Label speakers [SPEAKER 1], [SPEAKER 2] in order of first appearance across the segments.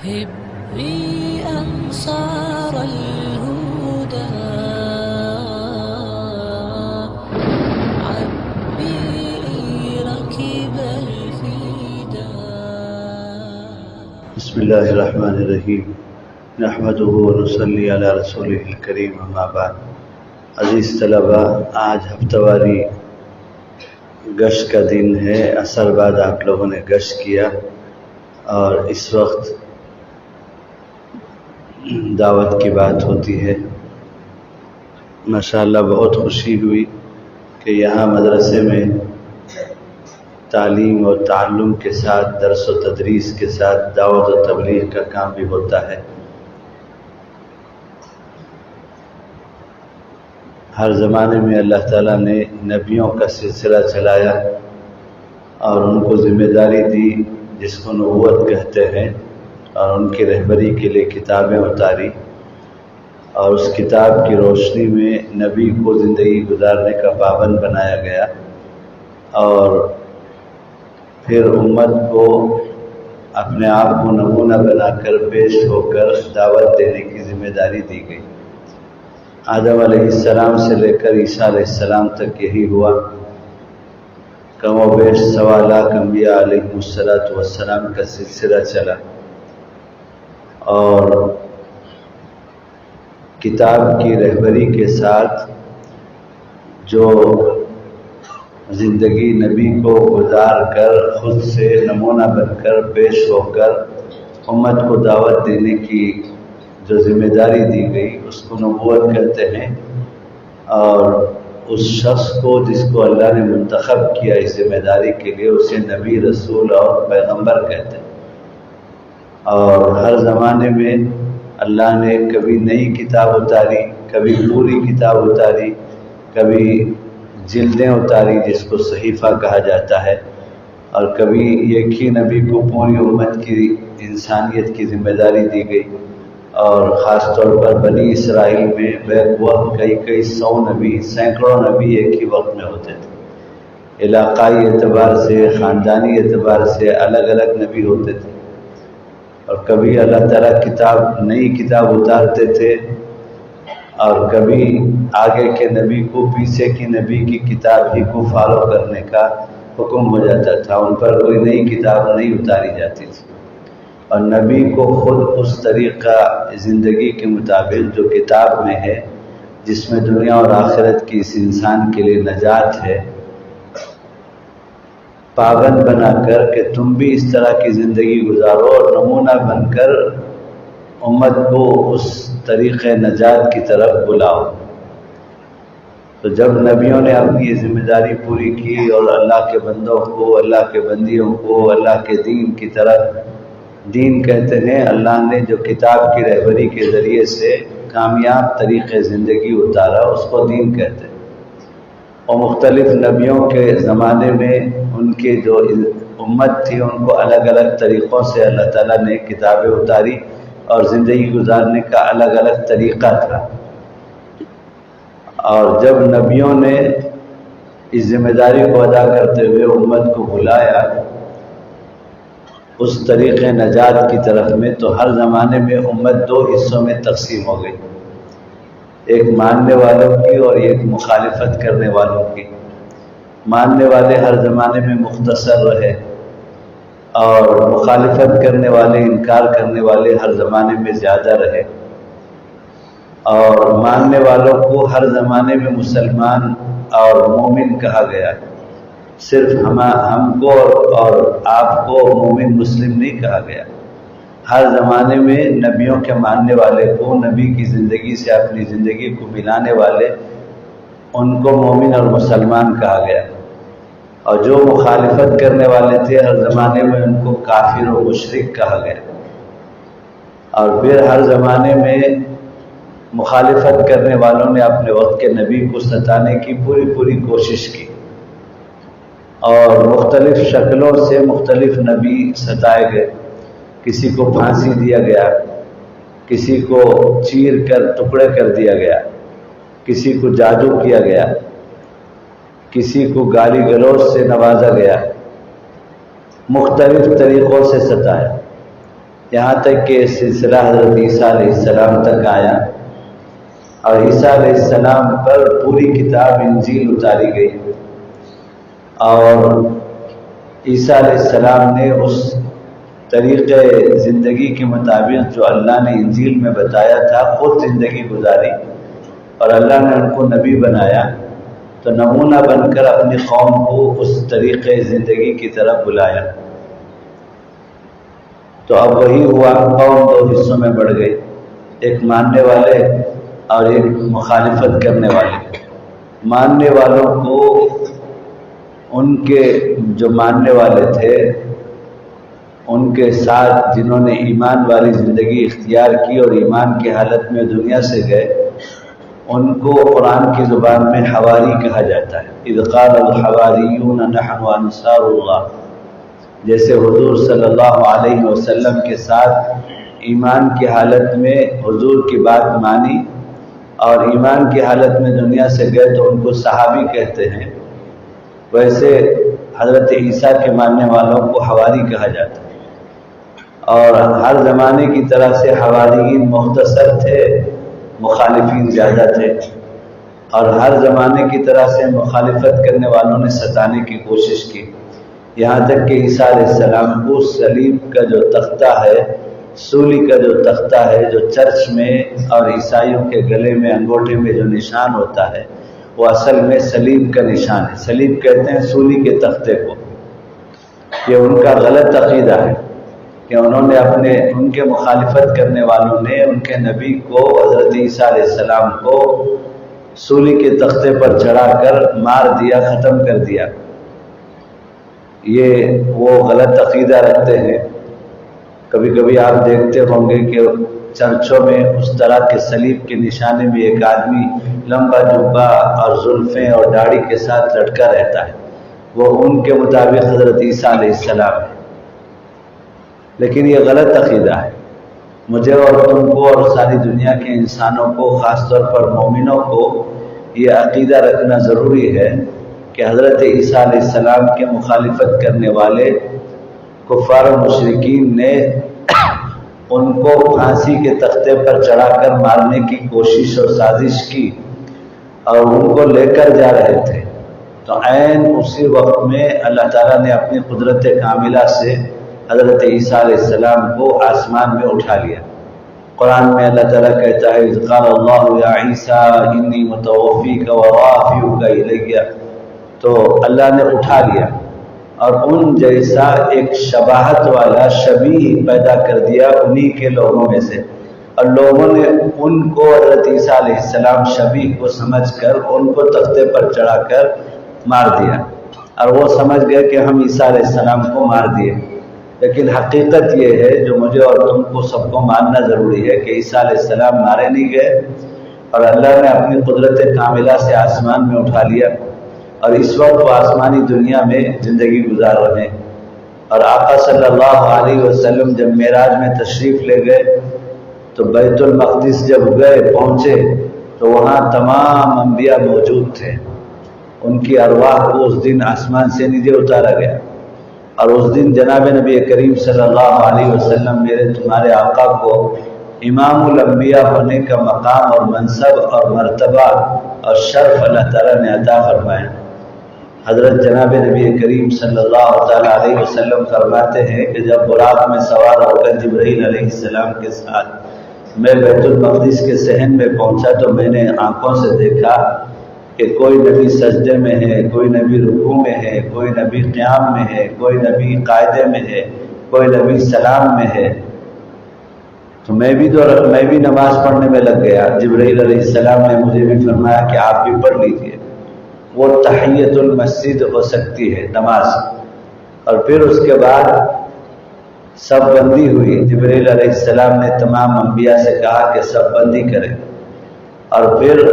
[SPEAKER 1] هبي أنصار الهدى عبي ركب الفدا.
[SPEAKER 2] بسم اللہ الرحمن الرحیم نحمده ونصلی علی رسولہ الکریم اما بعد. عزیز طلبہ، آج ہفتہ واری گشت کا دن ہے. عصر بعد آپ لوگوں نے گشت کیا اور اس وقت دعوت کی بات ہوتی ہے. ماشاءاللہ بہت خوشی ہوئی کہ یہاں مدرسے میں تعلیم اور تعلم کے ساتھ درس و تدریس کے ساتھ دعوت و تبلیغ کا کام بھی ہوتا ہے. ہر زمانے میں اللہ تعالیٰ نے نبیوں کا سلسلہ چلایا اور ان کو ذمہ داری دی جس کو نبوت کہتے ہیں، اور ان کی رہبری کے لیے کتابیں اتاری، اور اس کتاب کی روشنی میں نبی کو زندگی گزارنے کا پابند بنایا گیا، اور پھر امت کو اپنے آپ کو نمونہ بنا کر پیش ہو کر دعوت دینے کی ذمہ داری دی گئی. آدم علیہ السلام سے لے کر عیسیٰ علیہ السلام تک یہی ہوا. کم و بیش 1.25 لاکھ انبیاء علیہ السلام کا سلسلہ چلا، اور کتاب کی رہبری کے ساتھ جو زندگی نبی کو گزار کر خود سے نمونہ بن کر پیش ہو کر امت کو دعوت دینے کی جو ذمہ داری دی گئی اس کو نبوت کہتے ہیں. اور اس شخص کو جس کو اللہ نے منتخب کیا اس ذمہ داری کے لیے اسے نبی، رسول اور پیغمبر کہتے ہیں. اور ہر زمانے میں اللہ نے کبھی نئی کتاب اتاری، کبھی پوری کتاب اتاری، کبھی جلدیں اتاری جس کو صحیفہ کہا جاتا ہے، اور کبھی ایک ہی نبی کو پوری امت کی انسانیت کی ذمہ داری دی گئی. اور خاص طور پر بنی اسرائیل میں بیک وقت کئی 100 نبی، سینکڑوں نبی ایک ہی وقت میں ہوتے تھے. علاقائی اعتبار سے، خاندانی اعتبار سے الگ الگ نبی ہوتے تھے. اور کبھی اللہ تعالیٰ نئی کتاب اتارتے تھے، اور کبھی آگے کے نبی کو پیچھے کی نبی کی کتاب ہی کو فالو کرنے کا حکم ہو جاتا تھا. ان پر کوئی نئی کتاب نہیں اتاری جاتی تھی، اور نبی کو خود اس طریقہ زندگی کے مطابق جو کتاب میں ہے، جس میں دنیا اور آخرت کی اس انسان کے لیے نجات ہے، پابند بنا کر کہ تم بھی اس طرح کی زندگی گزارو، اور نمونہ بن کر امت کو اس طریقے نجات کی طرف بلاؤ. تو جب نبیوں نے اپنی یہ ذمہ داری پوری کی اور اللہ کے بندوں کو، اللہ کے بندیوں کو اللہ کے دین کی طرف، دین کہتے ہیں اللہ نے جو کتاب کی رہبری کے ذریعے سے کامیاب طریقے زندگی اتارا اس کو دین کہتے ہیں. اور مختلف نبیوں کے زمانے میں ان کے جو امت تھی ان کو الگ الگ طریقوں سے اللہ تعالیٰ نے کتابیں اتاری، اور زندگی گزارنے کا الگ الگ طریقہ تھا. اور جب نبیوں نے اس ذمہ داری کو ادا کرتے ہوئے امت کو بلایا اس طریقے نجات کی طرف میں، تو ہر زمانے میں امت 2 حصوں میں تقسیم ہو گئی، ایک ماننے والوں کی اور ایک مخالفت کرنے والوں کی. ماننے والے ہر زمانے میں مختصر رہے، اور مخالفت کرنے والے، انکار کرنے والے ہر زمانے میں زیادہ رہے. اور ماننے والوں کو ہر زمانے میں مسلمان اور مومن کہا گیا، صرف ہم کو اور آپ کو مومن مسلم نہیں کہا گیا. ہر زمانے میں نبیوں کے ماننے والے کو، نبی کی زندگی سے اپنی زندگی کو ملانے والے، ان کو مومن اور مسلمان کہا گیا. اور جو مخالفت کرنے والے تھے ہر زمانے میں ان کو کافر و مشرک کہا گیا. اور پھر ہر زمانے میں مخالفت کرنے والوں نے اپنے وقت کے نبی کو ستانے کی پوری کوشش کی، اور مختلف شکلوں سے مختلف نبی ستائے گئے. کسی کو پھانسی دیا گیا، کسی کو چیر کر ٹکڑے کر دیا گیا، کسی کو جادو کیا گیا، کسی کو گالی گلوچ سے نوازا گیا، مختلف طریقوں سے ستایا. یہاں تک کہ سلسلہ حضرت عیسیٰ علیہ السلام تک آیا، اور عیسیٰ علیہ السلام پر پوری کتاب انجیل اتاری گئی، اور عیسیٰ علیہ السلام نے اس طریقے زندگی کے مطابق جو اللہ نے انجیل میں بتایا تھا خود زندگی گزاری، اور اللہ نے ان کو نبی بنایا، تو نمونہ بن کر اپنی قوم کو اس طریقے زندگی کی طرف بلایا۔ تو اب وہی ہوا، قوم دو حصوں میں بڑھ گئی، ایک ماننے والے اور ایک مخالفت کرنے والے۔ ماننے والوں کو ان کے جو ماننے والے تھے ان کے ساتھ جنہوں نے ایمان والی زندگی اختیار کی اور ایمان کی حالت میں دنیا سے گئے، ان کو قرآن کی زبان میں حواری کہا جاتا ہے۔ اذ قال الحواریون نحن انصار اللہ، جیسے حضور صلی اللہ علیہ وسلم کے ساتھ ایمان کی حالت میں حضور کی بات مانی اور ایمان کی حالت میں دنیا سے گئے تو ان کو صحابی کہتے ہیں، ویسے حضرت عیسیٰ کے ماننے والوں کو حواری کہا جاتا ہے۔ اور ہر زمانے کی طرح سے حواریین مختصر تھے، مخالفین زیادہ تھے، اور ہر زمانے کی طرح سے مخالفت کرنے والوں نے ستانے کی کوشش کی، یہاں تک کہ عیسیٰ علیہ السلام کو صلیب کا جو تختہ ہے، سولی کا جو تختہ ہے، جو چرچ میں اور عیسائیوں کے گلے میں انگوٹھے میں جو نشان ہوتا ہے وہ اصل میں صلیب کا نشان ہے۔ صلیب کہتے ہیں سولی کے تختے کو۔ یہ ان کا غلط عقیدہ ہے کہ انہوں نے ان کے مخالفت کرنے والوں نے ان کے نبی کو، حضرت عیسیٰ علیہ السلام کو سولی کے تختے پر چڑھا کر مار دیا، ختم کر دیا۔ یہ وہ غلط عقیدہ رکھتے ہیں۔ کبھی کبھی آپ دیکھتے ہوں گے کہ چرچوں میں اس طرح کے صلیب کے نشانے میں ایک آدمی لمبا جبہ اور زلفیں اور داڑھی کے ساتھ لٹکا رہتا ہے، وہ ان کے مطابق حضرت عیسیٰ علیہ السلام ہے۔ لیکن یہ غلط عقیدہ ہے۔ مجھے اور تم کو اور ساری دنیا کے انسانوں کو، خاص طور پر مومنوں کو، یہ عقیدہ رکھنا ضروری ہے کہ حضرت عیسیٰ علیہ السلام کے مخالفت کرنے والے کفار و مشرکین نے ان کو پھانسی کے تختے پر چڑھا کر مارنے کی کوشش اور سازش کی، اور ان کو لے کر جا رہے تھے۔ تو عین اسی وقت میں اللہ تعالیٰ نے اپنی قدرت کاملہ سے حضرت عیسیٰ علیہ السلام کو آسمان میں اٹھا لیا۔ قرآن میں اللہ تعالیٰ کہتا ہے اذ قال اللہ یا عیسیٰ انی متوفیک ورافعک الی، تو اللہ نے اٹھا لیا اور ان جیسا ایک شباہت والا شبیہ پیدا کر دیا انہی کے لوگوں میں سے، اور لوگوں نے ان کو حضرت عیسیٰ علیہ السلام شبیہ کو سمجھ کر ان کو تختے پر چڑھا کر مار دیا، اور وہ سمجھ گئے کہ ہم عیسیٰ علیہ السلام کو مار دیے۔ لیکن حقیقت یہ ہے جو مجھے اور تم کو سب کو ماننا ضروری ہے کہ عیسیٰ علیہ السلام مارے نہیں گئے، اور اللہ نے اپنی قدرت کاملہ سے آسمان میں اٹھا لیا، اور اس وقت وہ آسمانی دنیا میں زندگی گزار رہے ہیں۔ اور آقا صلی اللہ علیہ وسلم جب معراج میں تشریف لے گئے تو بیت المقدس جب پہنچے تو وہاں تمام انبیاء موجود تھے، ان کی ارواح کو اس دن آسمان سے نیچے اتارا گیا، اور اس دن جناب نبی کریم صلی اللہ علیہ وسلم میرے تمہارے آقا کو امام الانبیاء ہونے کا مقام اور منصب اور مرتبہ اور شرف اللہ تعالیٰ نے عطا فرمایا۔ حضرت جناب نبی کریم صلی اللہ تعالیٰ علیہ وسلم فرماتے ہیں کہ جب براق میں سوار ہو کر جبرائیل علیہ السلام کے ساتھ میں بیت المقدس کے صحن میں پہنچا تو میں نے آنکھوں سے دیکھا کہ کوئی نبی سجدے میں ہے، کوئی نبی رکوع میں ہے، کوئی نبی قیام میں ہے، کوئی نبی قاعدے میں ہے، کوئی نبی سلام میں ہے۔ تو میں بھی نماز پڑھنے میں لگ گیا۔ جبرائیل علیہ السلام نے مجھے بھی فرمایا کہ آپ بھی پڑھ لیجئے۔ وہ تحیت المسجد ہو سکتی ہے نماز، اور پھر اس کے بعد صف بندی ہوئی۔ جبرائیل علیہ السلام نے تمام انبیاء سے کہا کہ صف بندی کریں، اور پھر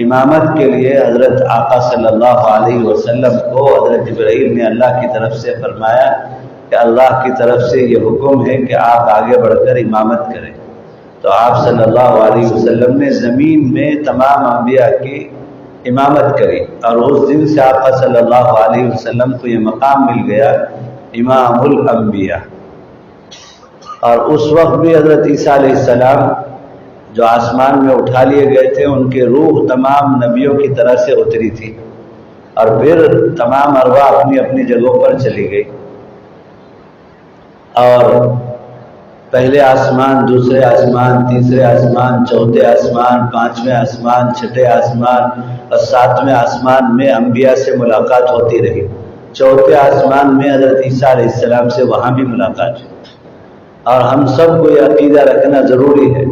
[SPEAKER 2] امامت کے لیے حضرت آقا صلی اللہ علیہ وسلم کو حضرت جبرائیل نے اللہ کی طرف سے فرمایا کہ اللہ کی طرف سے یہ حکم ہے کہ آپ آگے بڑھ کر امامت کریں۔ تو آپ صلی اللہ علیہ وسلم نے زمین میں تمام انبیاء کی امامت کری، اور اس دن سے آقا صلی اللہ علیہ وسلم کو یہ مقام مل گیا امام الانبیاء۔ اور اس وقت بھی حضرت عیسیٰ علیہ السلام جو آسمان میں اٹھا لیے گئے تھے، ان کی روح تمام نبیوں کی طرح سے اتری تھی، اور پھر تمام ارواح اپنی اپنی جگہوں پر چلی گئی، اور پہلے آسمان، دوسرے آسمان، تیسرے آسمان، چوتھے آسمان، پانچویں آسمان، چھٹے آسمان اور ساتویں آسمان میں انبیاء سے ملاقات ہوتی رہی۔ چوتھے آسمان میں حضرت عیسیٰ علیہ السلام سے وہاں بھی ملاقات ہوئی، اور ہم سب کو یہ عقیدہ رکھنا ضروری ہے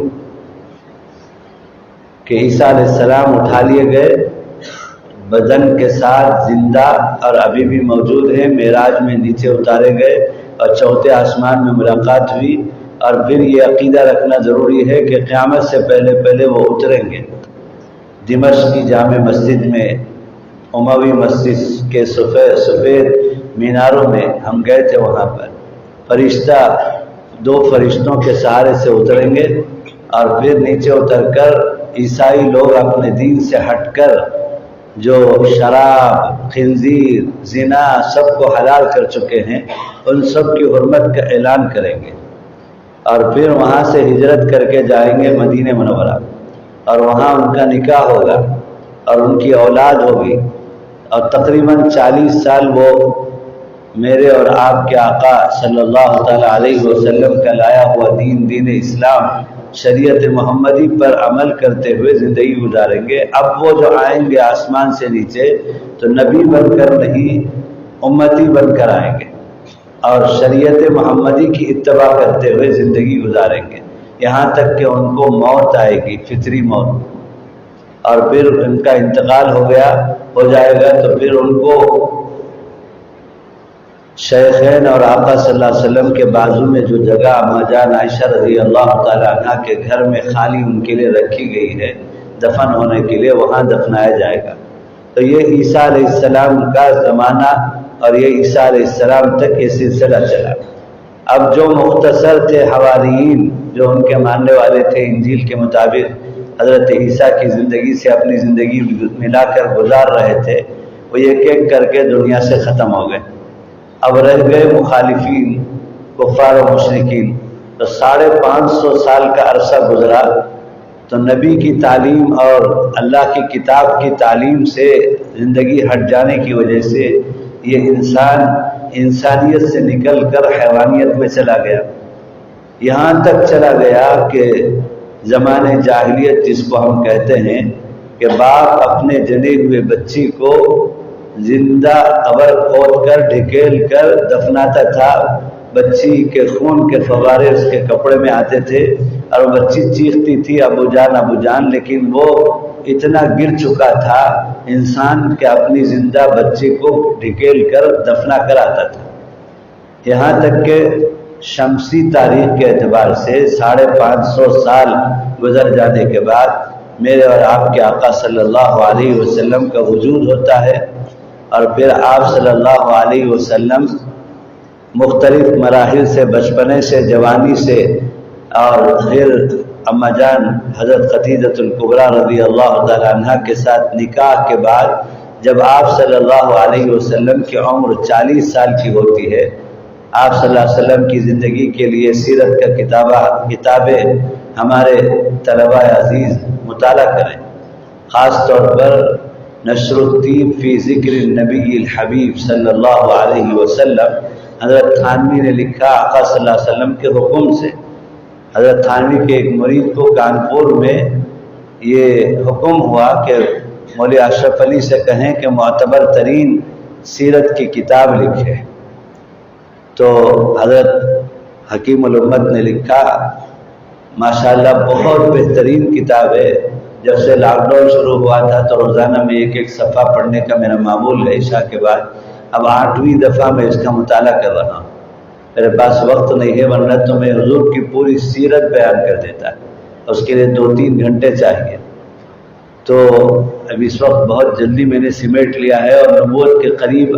[SPEAKER 2] کہ عیسیٰ علیہ السلام اٹھا لیے گئے بدن کے ساتھ زندہ، اور ابھی بھی موجود ہیں، معراج میں نیچے اتارے گئے اور چوتھے آسمان میں ملاقات ہوئی، اور پھر یہ عقیدہ رکھنا ضروری ہے کہ قیامت سے پہلے وہ اتریں گے۔ دمشق کی جامع مسجد میں، اموی مسجد کے سفید میناروں میں ہم گئے تھے، وہاں پر فرشتہ 2 فرشتوں کے سہارے سے اتریں گے، اور پھر نیچے اتر کر عیسائی لوگ اپنے دین سے ہٹ کر جو شراب، خنزیر، زنا سب کو حلال کر چکے ہیں، ان سب کی حرمت کا اعلان کریں گے، اور پھر وہاں سے ہجرت کر کے جائیں گے مدینہ منورہ، اور وہاں ان کا نکاح ہوگا اور ان کی اولاد ہوگی، اور تقریباً 40 سال وہ میرے اور آپ کے آقا صلی اللہ تعالیٰ علیہ وسلم کا لایا ہوا دین اسلام، شریعت محمدی پر عمل کرتے ہوئے زندگی گزاریں گے۔ اب وہ جو آئیں گے آسمان سے نیچے تو نبی بن کر نہیں، امتی بن کر آئیں گے، اور شریعت محمدی کی اتباع کرتے ہوئے زندگی گزاریں گے، یہاں تک کہ ان کو موت آئے گی، فطری موت، اور پھر ان کا انتقال ہو جائے گا، تو پھر ان کو شیخین اور آقا صلی اللہ علیہ وسلم کے بازو میں جو جگہ اما جان عائشہ رضی اللہ تعالیٰ عنہ کے گھر میں خالی ان کے لیے رکھی گئی ہے دفن ہونے کے لیے، وہاں دفنایا جائے گا۔ تو یہ عیسیٰ علیہ السلام کا زمانہ، اور یہ عیسیٰ علیہ السلام تک یہ سلسلہ چلا۔ اب جو مختصر تھے حواریین، جو ان کے ماننے والے تھے انجیل کے مطابق حضرت عیسیٰ کی زندگی سے اپنی زندگی ملا کر گزار رہے تھے، وہ ایک ایک کر کے دنیا سے ختم ہو گئے۔ اب رہ گئے مخالفین، کفار و مشرکین۔ تو 550 سال کا عرصہ گزرا، تو نبی کی تعلیم اور اللہ کی کتاب کی تعلیم سے زندگی ہٹ جانے کی وجہ سے یہ انسان انسانیت سے نکل کر حیوانیت میں چلا گیا، یہاں تک چلا گیا کہ زمانے جاہلیت جس کو ہم کہتے ہیں کہ باپ اپنے جنے ہوئے بچی کو زندہ قبر کھود کر ڈھکیل کر دفناتا تھا، بچی کے خون کے فوارے اس کے کپڑے میں آتے تھے، اور بچی چیختی تھی ابو جان ابو جان، لیکن وہ اتنا گر چکا تھا انسان کہ اپنی زندہ بچی کو ڈھکیل کر دفنا کر آتا تھا۔ یہاں تک کہ شمسی تاریخ کے اعتبار سے 550 سال گزر جانے کے بعد میرے اور آپ کے آقا صلی اللہ علیہ وسلم کا وجود ہوتا ہے، اور پھر آپ صلی اللہ علیہ وسلم مختلف مراحل سے، بچپنے سے، جوانی سے، اور پھر اما جان حضرت خدیجۃ الکبریٰ رضی اللہ تعالیٰ عنہ کے ساتھ نکاح کے بعد جب آپ صلی اللہ علیہ وسلم کی عمر 40 سال کی ہوتی ہے، آپ صلی اللہ علیہ وسلم کی زندگی کے لیے سیرت کا کتابیں ہمارے طلبہ عزیز مطالعہ کریں، خاص طور پر نشر الطیب فی ذکر النبی الحبیب صلی اللہ علیہ وسلم، حضرت تھانوی نے لکھا آقا صلی اللہ علیہ وسلم کے حکم سے۔ حضرت تھانوی کے ایک مرید کو کانپور میں یہ حکم ہوا کہ مولوی اشرف علی سے کہیں کہ معتبر ترین سیرت کی کتاب لکھے، تو حضرت حکیم الامت نے لکھا، ماشاءاللہ بہت بہترین کتاب ہے۔ جب سے لاک ڈاؤن شروع ہوا تھا تو روزانہ میں ایک صفحہ پڑھنے کا میرا معمول ہے عشاء کے بعد، اب 8ویں دفعہ میں اس کا مطالعہ کر رہا ہوں، میرے پاس وقت نہیں ہے، ورنہ تو میں حضور کی پوری سیرت بیان کر دیتا، اس کے لیے 2-3 گھنٹے چاہیے۔ تو اب اس وقت بہت جلدی میں نے سمیٹ لیا ہے اور نبوت کے قریب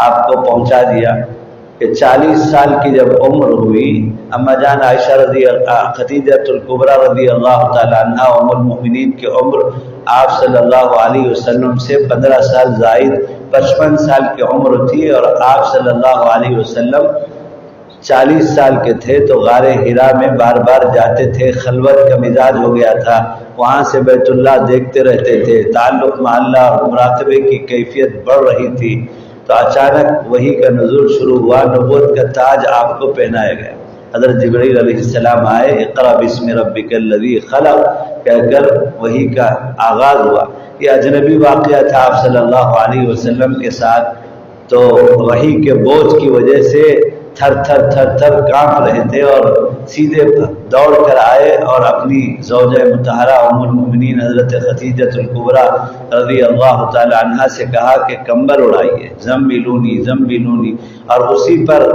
[SPEAKER 2] آپ کو پہنچا دیا کہ 40 سال کی جب عمر ہوئی، اما جان عائشہ خدیجۃ الکبریٰ رضی اللہ تعالیٰ عنہ ام المؤمنین کی عمر آپ صلی اللہ علیہ وسلم سے 15 سال زائد 55 سال کی عمر تھی، اور آپ صلی اللہ علیہ وسلم 40 سال کے تھے تو غار حرا میں بار بار جاتے تھے، خلوت کا مزاج ہو گیا تھا، وہاں سے بیت اللہ دیکھتے رہتے تھے، تعلق مع اللہ اور مراقبے کی کیفیت بڑھ رہی تھی۔ تو اچانک وحی کا نزول شروع ہوا، نبوت کا تاج آپ کو پہنایا گیا۔ حضرت جبرائیل علیہ السلام آئے، اقرأ بسم ربک الذی خلق کہہ کر وحی کا آغاز ہوا۔ یہ اجنبی واقعہ تھا آپ صلی اللہ علیہ وسلم کے ساتھ، تو وحی کے بوجھ کی وجہ سے تھر تھر تھر تھر کانپ رہے تھے، اور سیدھے دوڑ کر آئے اور اپنی زوجہ مطہرہ ام المؤمنین حضرت خدیجہ الکبریٰ رضی اللہ تعالی عنہا سے کہا کہ کمبل اڑائیے، زملونی زملونی، اور اسی پر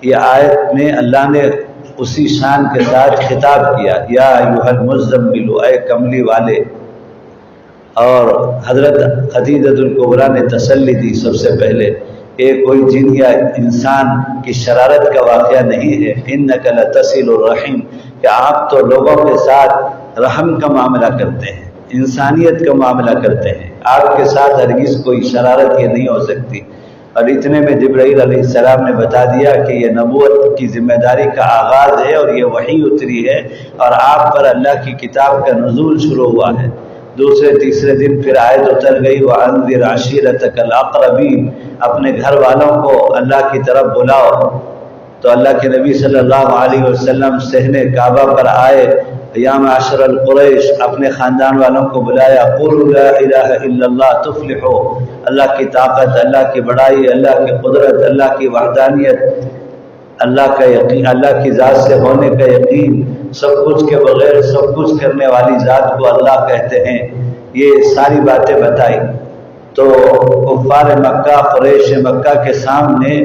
[SPEAKER 2] یہ آیت میں اللہ نے اسی شان کے ساتھ خطاب کیا، یا ایھا المزمل، اے کملی والے۔ اور حضرت خدیجہ الکبریٰ نے تسلی دی سب سے پہلے، یہ کوئی جن یا انسان کی شرارت کا واقعہ نہیں ہے، انک لتصل الرحم، کہ آپ تو لوگوں کے ساتھ رحم کا معاملہ کرتے ہیں، انسانیت کا معاملہ کرتے ہیں، آپ کے ساتھ ہرگز کوئی شرارت یہ نہیں ہو سکتی۔ اور اتنے میں جبرائیل علیہ السلام نے بتا دیا کہ یہ نبوت کی ذمہ داری کا آغاز ہے اور یہ وحی اتری ہے اور آپ پر اللہ کی کتاب کا نزول شروع ہوا ہے۔ دوسرے تیسرے دن پھر آیت اتر گئی، وَأَنذِرْ عَشِيرَتَكَ الْأَقْرَبِينَ، اپنے گھر والوں کو اللہ کی طرف بلاؤ۔ تو اللہ کے نبی صلی اللہ علیہ وسلم صحن کعبہ پر آئے، یا معاشر القریش، اپنے خاندان والوں کو بلایا، قولوا لا الہ الا اللہ تفلحوا، اللہ کی طاقت، اللہ کی بڑائی، اللہ کی قدرت، اللہ کی وحدانیت، اللہ کا یقین، اللہ کی ذات سے ہونے کا یقین، سب کچھ کے بغیر سب کچھ کرنے والی ذات کو اللہ کہتے ہیں، یہ ساری باتیں بتائی۔ تو کفار مکہ، قریش مکہ کے سامنے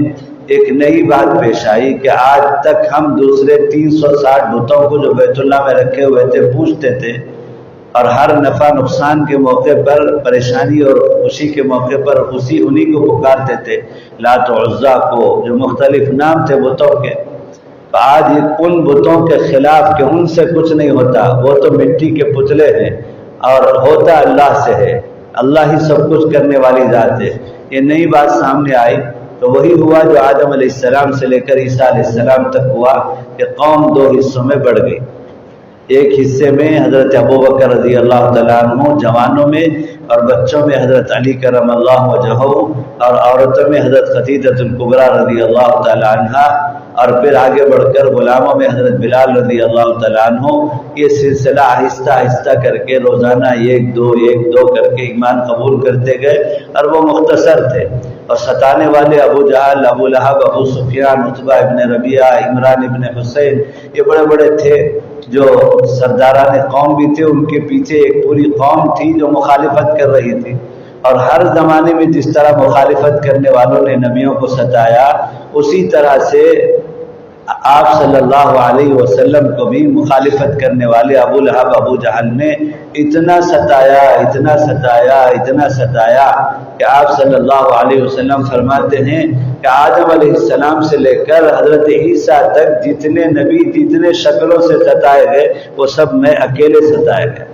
[SPEAKER 2] ایک نئی بات پیش آئی کہ آج تک ہم دوسرے 360 بتوں کو جو بیت اللہ میں رکھے ہوئے تھے پوجتے تھے، اور ہر نفع نقصان کے موقع پر، پریشانی اور خوشی کے موقع پر انہی کو پکارتے تھے، لات و عزیٰ کو، جو مختلف نام تھے بتوں کے۔ تو آج ان بتوں کے خلاف کہ ان سے کچھ نہیں ہوتا، وہ تو مٹی کے پتلے ہیں، اور ہوتا اللہ سے ہے، اللہ ہی سب کچھ کرنے والی ذات ہے۔ یہ نئی بات سامنے آئی تو وہی ہوا جو آدم علیہ السلام سے لے کر عیسیٰ علیہ السلام تک ہوا، کہ قوم 2 حصوں میں بڑھ گئی۔ ایک حصے میں حضرت ابوبکر رضی اللہ تعالیٰ عنہ جوانوں میں، اور بچوں میں حضرت علی کرم اللہ وجہہ، اور عورتوں میں حضرت خدیجہ الکبریٰ رضی اللہ تعالیٰ عنہا، اور پھر آگے بڑھ کر غلاموں میں حضرت بلال رضی اللہ تعالیٰ عنہ۔ یہ سلسلہ آہستہ آہستہ کر کے روزانہ 1-2 کر کے ایمان قبول کرتے گئے، اور وہ مختصر تھے، اور ستانے والے ابو جہل، ابو لہب، ابو سفیان، عتبہ ابن ربیعہ، عمران ابن حسین، یہ بڑے بڑے تھے جو سرداران قوم بھی تھے، ان کے پیچھے ایک پوری قوم تھی جو مخالفت کر رہی تھی۔ اور ہر زمانے میں جس طرح مخالفت کرنے والوں نے نبیوں کو ستایا، اسی طرح سے آپ صلی اللہ علیہ وسلم کو بھی مخالفت کرنے والے ابو لہب، ابو جہل نے اتنا ستایا، اتنا ستایا، اتنا ستایا کہ آپ صلی اللہ علیہ وسلم فرماتے ہیں کہ آدم علیہ السلام سے لے کر حضرت عیسیٰ تک جتنے نبی جتنے شکلوں سے ستائے گئے، وہ سب میں اکیلے ستائے گئے۔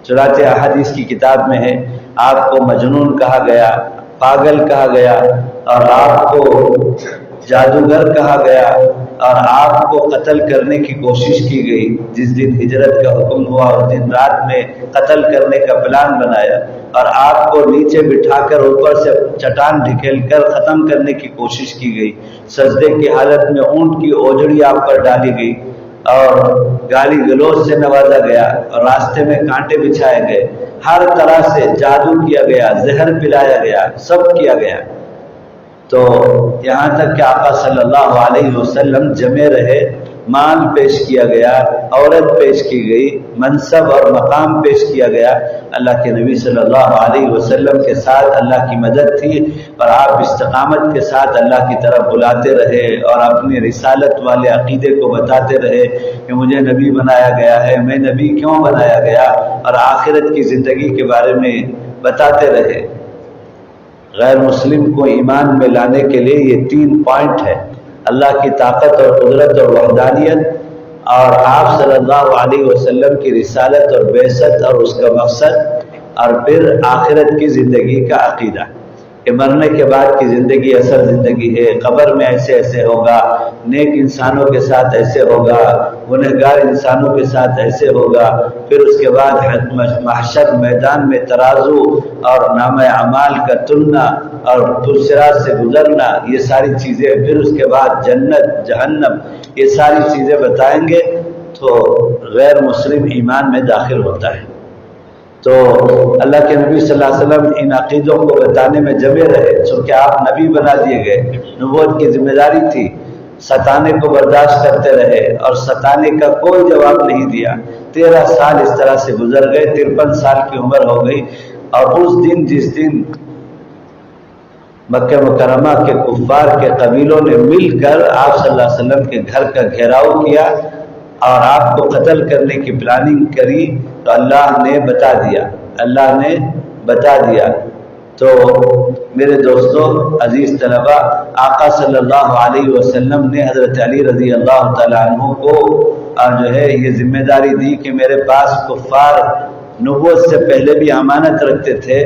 [SPEAKER 2] چنانچہ احادیث کی کتاب میں ہے، آپ کو مجنون کہا گیا، پاگل کہا گیا، اور آپ کو جادوگر کہا گیا، اور آپ کو قتل کرنے کی کوشش کی گئی۔ جس دن ہجرت کا حکم ہوا اس دن رات میں قتل کرنے کا پلان بنایا، اور آپ کو نیچے بٹھا کر اوپر سے چٹان ڈھکیل کر ختم کرنے کی کوشش کی گئی۔ سجدے کی حالت میں اونٹ کی اوجڑی آپ پر ڈالی گئی، اور گالی گلوچ سے نوازا گیا، اور راستے میں کانٹے بچھائے گئے، ہر طرح سے جادو کیا گیا، زہر پلایا گیا، سب کیا گیا۔ تو یہاں تک کہ آقا صلی اللہ علیہ وسلم جمے رہے، مال پیش کیا گیا، عورت پیش کی گئی، منصب اور مقام پیش کیا گیا۔ اللہ کے نبی صلی اللہ علیہ وسلم کے ساتھ اللہ کی مدد تھی، اور آپ استقامت کے ساتھ اللہ کی طرف بلاتے رہے، اور اپنی رسالت والے عقیدے کو بتاتے رہے کہ مجھے نبی بنایا گیا ہے، میں نبی کیوں بنایا گیا، اور آخرت کی زندگی کے بارے میں بتاتے رہے۔ غیر مسلم کو ایمان میں لانے کے لیے یہ 3 پوائنٹ ہے: اللہ کی طاقت اور قدرت اور وحدانیت، اور آپ صلی اللہ علیہ وسلم کی رسالت اور بعثت اور اس کا مقصد، اور پھر آخرت کی زندگی کا عقیدہ۔ کہ مرنے کے بعد کی زندگی اصل زندگی ہے، قبر میں ایسے ایسے ہوگا، نیک انسانوں کے ساتھ ایسے ہوگا، گنہگار انسانوں کے ساتھ ایسے ہوگا، پھر اس کے بعد محشر میدان میں ترازو اور نامہ اعمال کا تلنا اور پرصراط سے گزرنا، یہ ساری چیزیں، پھر اس کے بعد جنت جہنم، یہ ساری چیزیں بتائیں گے تو غیر مسلم ایمان میں داخل ہوتا ہے۔ تو اللہ کے نبی صلی اللہ علیہ وسلم ان عقیدوں کو بتانے میں جمے رہے، چونکہ آپ نبی بنا دیے گئے، نبوت کی ذمہ داری تھی، ستانے کو برداشت کرتے رہے اور ستانے کا کوئی جواب نہیں دیا۔ 13 سال اس طرح سے گزر گئے، 53 سال کی عمر ہو گئی، اور اس دن جس دن مکہ مکرمہ کے کفار کے قبیلوں نے مل کر آپ صلی اللہ علیہ وسلم کے گھر کا گھیراؤ کیا اور آپ کو قتل کرنے کی پلاننگ کری، تو اللہ نے بتا دیا۔ تو میرے دوستو، عزیز طلبہ، آقا صلی اللہ علیہ وسلم نے حضرت علی رضی اللہ تعالیٰ عنہ کو جو ہے یہ ذمہ داری دی کہ میرے پاس کفار نبوت سے پہلے بھی امانت رکھتے تھے،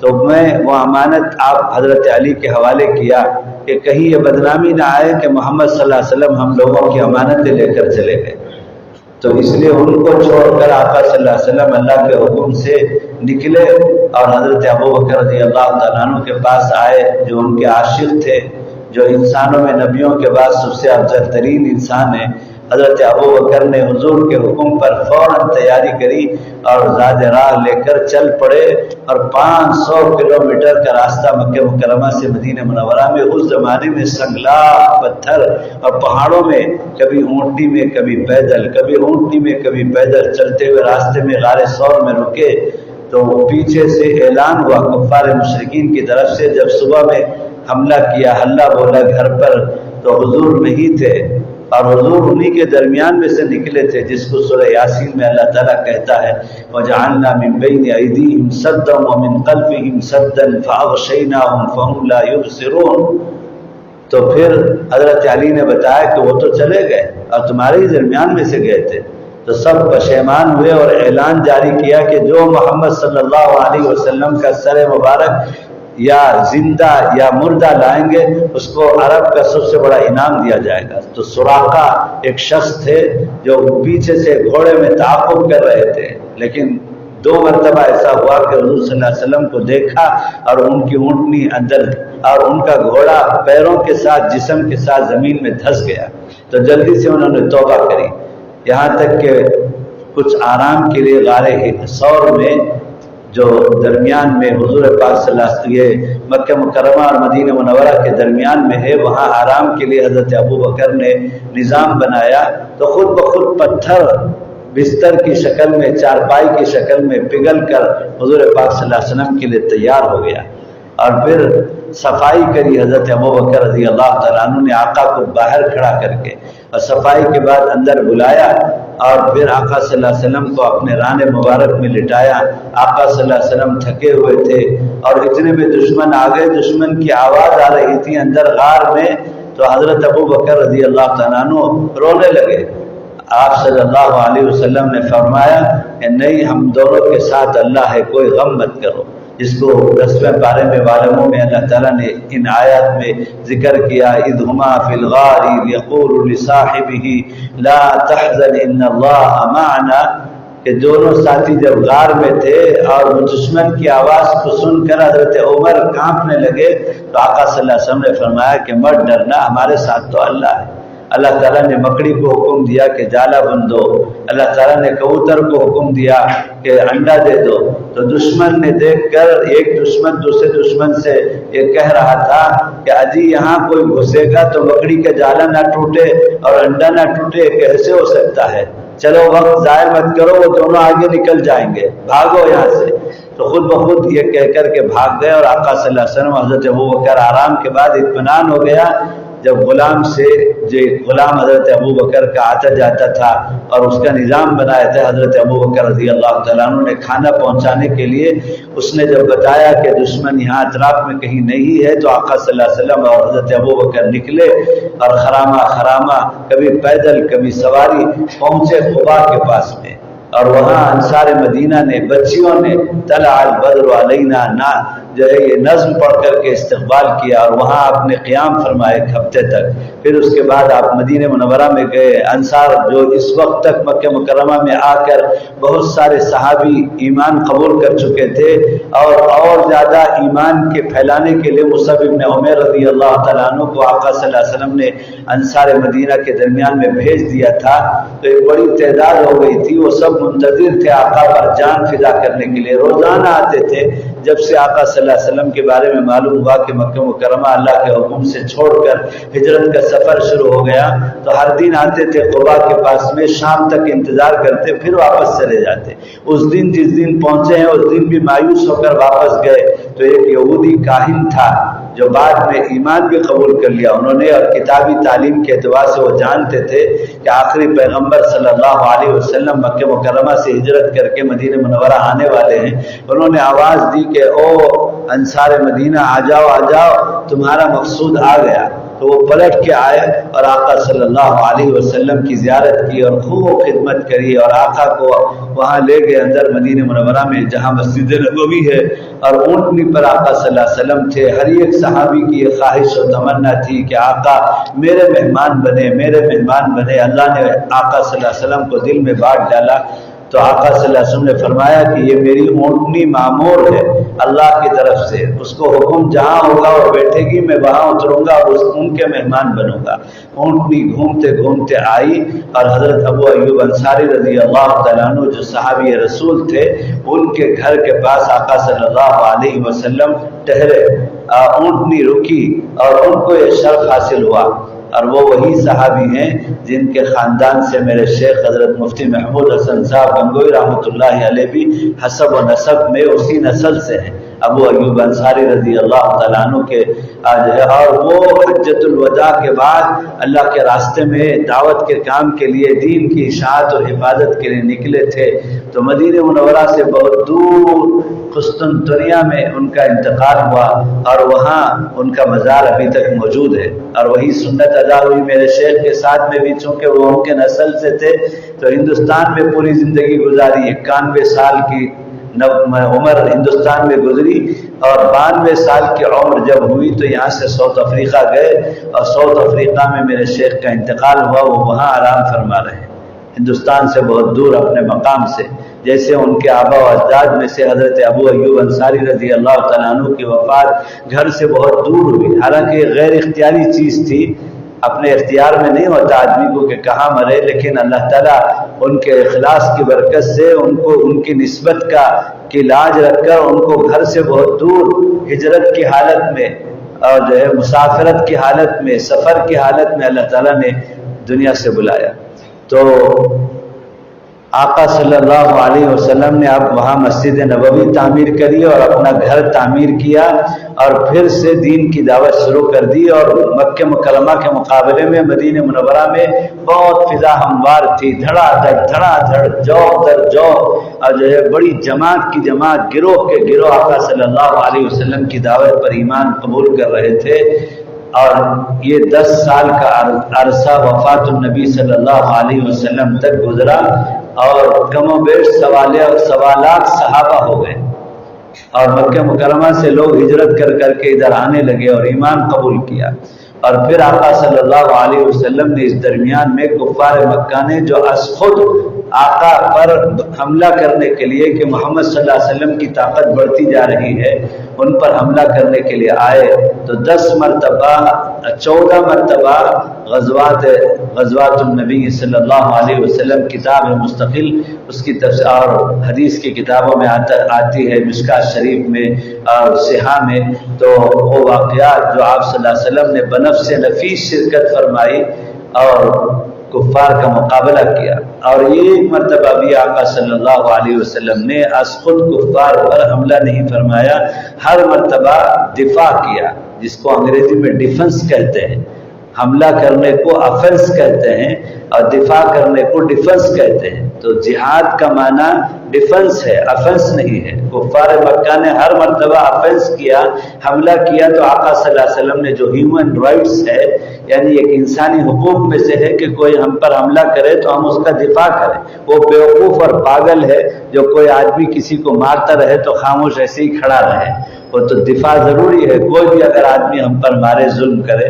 [SPEAKER 2] تو میں وہ امانت آپ حضرت علی کے حوالے کیا کہ کہیں یہ بدنامی نہ آئے کہ محمد صلی اللہ علیہ وسلم ہم لوگوں کی امانتیں لے کر چلے گئے۔ تو اس لیے ان کو چھوڑ کر آقا صلی اللہ علیہ وسلم اللہ کے حکم سے نکلے اور حضرت ابوبکر رضی اللہ تعالیٰ عنہ کے پاس آئے، جو ان کے عاشق تھے، جو انسانوں میں نبیوں کے بعد سب سے افضل ترین انسان ہیں۔ حضرت ابوبکر نے حضور کے حکم پر فوراً تیاری کری اور زاد راہ لے کر چل پڑے، اور 500 کلومیٹر کا راستہ مکہ مکرمہ سے مدینہ منورہ میں، اس زمانے میں سنگلاخ پتھر اور پہاڑوں میں، کبھی اونٹنی میں کبھی پیدل، کبھی اونٹنی میں کبھی پیدل چلتے ہوئے راستے میں غار ثور میں رکے۔ تو پیچھے سے اعلان ہوا کفار مشرکین کی طرف سے، جب صبح میں حملہ کیا، ہلہ بولا گھر پر، تو حضور نہیں تھے، اور حضور انہی کے درمیان میں سے نکلے تھے، جس کو سورہ یاسین میں اللہ تعالیٰ کہتا ہے وَجَعَلْنَا مِن بَيْنِ أَيْدِيهِمْ سَدًّا وَمِن خَلْفِهِمْ سَدًّا فَأَغْشَيْنَاهُمْ فَهُمْ لَا يُبْصِرُونَ۔ تو پھر حضرت علی نے بتایا کہ وہ تو چلے گئے اور تمہارے ہی درمیان میں سے گئے تھے۔ تو سب پشیمان ہوئے اور اعلان جاری کیا کہ جو محمد صلی اللہ علیہ وسلم کا سر مبارک یا زندہ یا مردہ لائیں گے، اس کو عرب کا سب سے بڑا انعام دیا جائے گا۔ تو سراقہ ایک شخص تھے جو پیچھے سے گھوڑے میں تعاقب کر رہے تھے، لیکن 2 مرتبہ ایسا ہوا کہ حضور صلی اللہ علیہ وسلم کو دیکھا اور ان کی اونٹنی اندر اور ان کا گھوڑا پیروں کے ساتھ جسم کے ساتھ زمین میں دھس گیا۔ تو جلدی سے انہوں نے توبہ کری، یہاں تک کہ کچھ آرام کے لیے غار ثور میں، جو درمیان میں حضور پاک صلی اللہ علیہ وسلم مکہ مکرمہ اور مدینہ منورہ کے درمیان میں ہے، وہاں آرام کے لیے حضرت ابوبکر نے نظام بنایا۔ تو خود بخود پتھر بستر کی شکل میں، چارپائی کی شکل میں پگھل کر حضور پاک صلی اللہ علیہ وسلم کے لیے تیار ہو گیا، اور پھر صفائی کری حضرت ابوبکر رضی اللہ تعالیٰ عنہ نے آقا کو باہر کھڑا کر کے، اور صفائی کے بعد اندر بلایا، اور پھر آقا صلی اللہ علیہ وسلم کو اپنے ران مبارک میں لٹایا۔ آقا صلی اللہ علیہ وسلم تھکے ہوئے تھے، اور اتنے میں دشمن آ گئے، دشمن کی آواز آ رہی تھی اندر غار میں، تو حضرت ابوبکر رضی اللہ تعالیٰ عنہ رونے لگے۔ آپ صلی اللہ علیہ وسلم نے فرمایا کہ نہیں، ہم دونوں کے ساتھ اللہ ہے، کوئی غم مت کرو، جس کو 10ویں پارے میں والموں میں اللہ تعالیٰ نے ان آیات میں ذکر کیا، اذ ہما فی الغار یقول لصاحبہ لا تحزن ان اللہ معنا، کہ دونوں ساتھی جب غار میں تھے اور دشمن کی آواز کو سن کر حضرت عمر کانپنے لگے، تو آقا صلی اللہ علیہ وسلم نے فرمایا کہ مت ڈرنا، ہمارے ساتھ تو اللہ ہے۔ اللہ تعالیٰ نے مکڑی کو حکم دیا کہ جالا بندو، اللہ تعالیٰ نے کبوتر کو حکم دیا کہ انڈا دے دو، تو دشمن نے دیکھ کر، ایک دشمن دوسرے دشمن سے یہ کہہ رہا تھا کہ اجی یہاں کوئی گھسے گا تو مکڑی کا جالا نہ ٹوٹے اور انڈا نہ ٹوٹے، کیسے ہو سکتا ہے، چلو وقت ضائع مت کرو، وہ دونوں آگے نکل جائیں گے، بھاگو یہاں سے۔ تو خود بخود یہ کہہ کر کے بھاگ گئے، اور آقا صلی اللہ علیہ وسلم حضرت ابوبکر آرام کے بعد اطمینان ہو گیا، جب غلام سے، جو غلام حضرت ابوبکر کا آتا جاتا تھا اور اس کا نظام بنایا تھا حضرت ابوبکر رضی اللہ تعالیٰ عنہ نے کھانا پہنچانے کے لیے، اس نے جب بتایا کہ دشمن یہاں اطراف میں کہیں نہیں ہے، تو آقا صلی اللہ علیہ وسلم اور حضرت ابوبکر نکلے اور خرامہ کبھی پیدل کبھی سواری پہنچے قباء کے پاس میں، اور وہاں انصار مدینہ نے بچیوں نے طلع البدر علینا جو ہے یہ نظم پڑھ کر کے استقبال کیا اور وہاں آپ نے قیام فرمائے ایک ہفتے تک. پھر اس کے بعد آپ مدینہ منورہ میں گئے. انصار جو اس وقت تک مکہ مکرمہ میں آ کر بہت سارے صحابی ایمان قبول کر چکے تھے اور زیادہ ایمان کے پھیلانے کے لیے مصعب بن عمیر رضی اللہ تعالیٰ عنہ کو آقا صلی اللہ علیہ وسلم نے انصار مدینہ کے درمیان میں بھیج دیا تھا. تو ایک بڑی تعداد ہو گئی تھی. وہ سب منتظر تھے آقا پر جان فدا کرنے کے لیے. روزانہ آتے تھے. جب سے آقا صلی اللہ علیہ وسلم کے بارے میں معلوم ہوا کہ مکہ مکرمہ اللہ کے حکم سے چھوڑ کر ہجرت کا سفر شروع ہو گیا تو ہر دن آتے تھے قباء کے پاس میں, شام تک انتظار کرتے, پھر واپس چلے جاتے. اس دن جس دن پہنچے ہیں اس دن بھی مایوس ہو کر واپس گئے تو ایک یہودی کاہن تھا جو بعد میں ایمان بھی قبول کر لیا انہوں نے, اور کتابی تعلیم کے اعتبار سے وہ جانتے تھے کہ آخری پیغمبر صلی اللہ علیہ وسلم مکہ مکرمہ سے ہجرت کر کے مدینہ منورہ آنے والے ہیں. انہوں نے آواز دی کہ او انصار مدینہ آ جاؤ تمہارا مقصود آ گیا. تو وہ پلٹ کے آئے اور آقا صلی اللہ علیہ وسلم کی زیارت کی اور خوب خدمت کری اور آقا کو وہاں لے گئے اندر مدینہ منورہ میں جہاں مسجد نبوی ہے, اور اونٹنی پر آقا صلی اللہ علیہ وسلم تھے. ہر ایک صحابی کی یہ خواہش و تمنا تھی کہ آقا میرے مہمان بنے. اللہ نے آقا صلی اللہ علیہ وسلم کو دل میں بانٹ ڈالا. تو آقا صلی اللہ علیہ وسلم نے فرمایا کہ یہ میری اونٹنی معمور ہے اللہ کی طرف سے, اس کو حکم جہاں ہوگا وہ بیٹھے گی, میں وہاں اتروں گا اور ان کے مہمان بنوں گا. اونٹنی گھومتے گھومتے آئی اور حضرت ابو ایوب انصاری رضی اللہ تعالیٰ عنہ جو صحابی رسول تھے ان کے گھر کے پاس آقا صلی اللہ علیہ وسلم ٹھہرے. اونٹنی رکی اور ان کو یہ شرف حاصل ہوا, اور وہ وہی صحابی ہیں جن کے خاندان سے میرے شیخ حضرت مفتی محمود حسن صاحب گنگوئی رحمۃ اللہ علیہ بھی حسب و نسب میں اسی نسل سے ہیں, ابو ایوب انصاری رضی اللہ تعالیٰ عنہ کے. اور وہ حجۃ الوداع کے بعد اللہ کے راستے میں دعوت کے کام کے لیے دین کی اشاعت اور حفاظت کے لیے نکلے تھے. تو مدینہ منورہ سے بہت دور قسطنطنیہ میں ان کا انتقال ہوا اور وہاں ان کا مزار ابھی تک موجود ہے. اور وہی سنت ادا ہوئی میرے شیخ کے ساتھ میں بھی, چونکہ وہ ان کے نسل سے تھے تو ہندوستان میں پوری زندگی گزاری. 91 سال کی عمر ہندوستان میں گزری اور 92 سال کی عمر جب ہوئی تو یہاں سے ساؤتھ افریقہ گئے اور ساؤتھ افریقہ میں میرے شیخ کا انتقال ہوا. وہ وہاں آرام فرما رہے ہیں ہندوستان سے بہت دور اپنے مقام سے, جیسے ان کے آبا و اجداد میں سے حضرت ابو ایوب انصاری رضی اللہ تعالیٰ عنہ کی وفات گھر سے بہت دور ہوئی. حالانکہ غیر اختیاری چیز تھی, اپنے اختیار میں نہیں ہوتا آدمی کو کہ کہاں مرے, لیکن اللہ تعالیٰ ان کے اخلاص کی برکت سے ان کو ان کی نسبت کی لاج رکھ کر ان کو گھر سے بہت دور ہجرت کی حالت میں اور جو ہے مسافرت کی حالت میں, سفر کی حالت میں اللہ تعالیٰ نے دنیا سے بلایا. تو آقا صلی اللہ علیہ وسلم نے اب وہاں مسجد نبوی تعمیر کری اور اپنا گھر تعمیر کیا اور پھر سے دین کی دعوت شروع کر دی. اور مکہ مکرمہ کے مقابلے میں مدینہ منورہ میں بہت فضا ہموار تھی, دھڑا دھڑ جوق در جوق, اور جو ہے بڑی جماعت کی جماعت, گروہ کے گروہ آقا صلی اللہ علیہ وسلم کی دعوت پر ایمان قبول کر رہے تھے. اور یہ 10 سال کا عرصہ وفات النبی صلی اللہ علیہ وسلم تک گزرا اور کم و بیش 1.25 لاکھ صحابہ ہو گئے اور مکہ مکرمہ سے لوگ ہجرت کر کے ادھر آنے لگے اور ایمان قبول کیا. اور پھر آقا صلی اللہ علیہ وسلم نے اس درمیان میں کفار مکہ نے جو از خود آقا پر حملہ کرنے کے لیے کہ محمد صلی اللہ علیہ وسلم کی طاقت بڑھتی جا رہی ہے ان پر حملہ کرنے کے لیے آئے تو 14 مرتبہ غزوات النبی صلی اللہ علیہ وسلم کتاب مستقل اس کی تفسیر اور حدیث کی کتابوں میں آتی ہے, مشکات شریف میں اور صحاح میں. تو وہ واقعات جو آپ صلی اللہ علیہ وسلم نے بنفس نفیس شرکت فرمائی اور کفار کا مقابلہ کیا. اور یہ مرتبہ بھی آقا صلی اللہ علیہ وسلم نے از خود کفار پر حملہ نہیں فرمایا, ہر مرتبہ دفاع کیا, جس کو انگریزی میں ڈیفنس کہتے ہیں. حملہ کرنے کو افنس کہتے ہیں اور دفاع کرنے کو ڈیفنس کہتے ہیں. تو جہاد کا معنی ڈیفنس ہے، افنس نہیں ہے. کفار مکہ نے ہر مرتبہ افنس کیا، حملہ کیا، تو آقا صلی اللہ علیہ وسلم نے جو ہیومن رائٹس ہے، یعنی ایک انسانی حقوق میں سے ہے کہ کوئی ہم پر حملہ کرے تو ہم اس کا دفاع کریں. وہ بیوقوف اور پاگل ہے جو کوئی آدمی کسی کو مارتا رہے تو خاموش ایسے ہی کھڑا رہے. وہ تو دفاع ضروری ہے. کوئی بھی اگر آدمی ہم پر مارے، ظلم کرے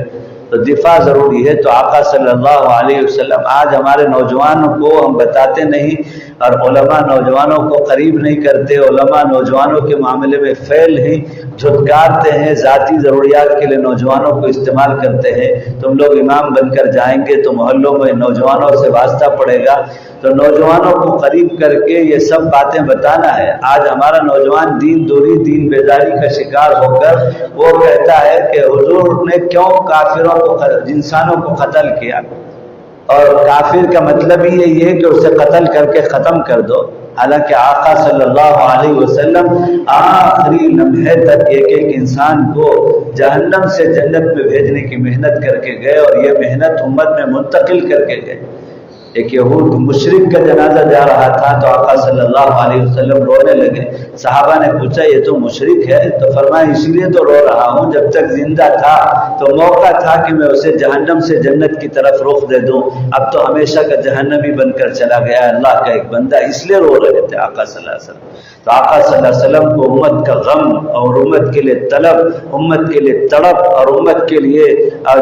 [SPEAKER 2] تو دفاع ضروری ہے. تو آقا صلی اللہ علیہ وسلم آج ہمارے نوجوانوں کو ہم بتاتے نہیں، اور علماء نوجوانوں کو قریب نہیں کرتے. علماء نوجوانوں کے معاملے میں فیل ہیں، جھٹکارتے ہیں، ذاتی ضروریات کے لیے نوجوانوں کو استعمال کرتے ہیں. تم لوگ امام بن کر جائیں گے تو محلوں میں نوجوانوں سے واسطہ پڑے گا. تو نوجوانوں کو قریب کر کے یہ سب باتیں بتانا ہے. آج ہمارا نوجوان دین دوری، دین بیداری کا شکار ہو کر وہ کہتا ہے کہ حضور نے کیوں کافروں کو، انسانوں کو قتل کیا، اور کافر کا مطلب ہی یہی ہے کہ اسے قتل کر کے ختم کر دو. حالانکہ آقا صلی اللہ علیہ وسلم آخری لمحے تک ایک ایک انسان کو جہنم سے جنت میں بھیجنے کی محنت کر کے گئے، اور یہ محنت امت میں منتقل کر کے گئے. ایک یہود مشرک کا جنازہ جا رہا تھا تو آقا صلی اللہ علیہ وسلم رونے لگے. صحابہ نے پوچھا یہ تو مشرک ہے؟ تو فرمایا اسی لیے تو رو رہا ہوں، جب تک زندہ تھا تو موقع تھا کہ میں اسے جہنم سے جنت کی طرف رخ دے دوں، اب تو ہمیشہ کا جہنمی بن کر چلا گیا اللہ کا ایک بندہ، اس لیے رو رہے تھے آقا صلی اللہ علیہ وسلم. تو آقا صلی اللہ علیہ وسلم کو امت کا غم اور امت کے لیے طلب، امت کے لیے تڑپ، اور امت کے لیے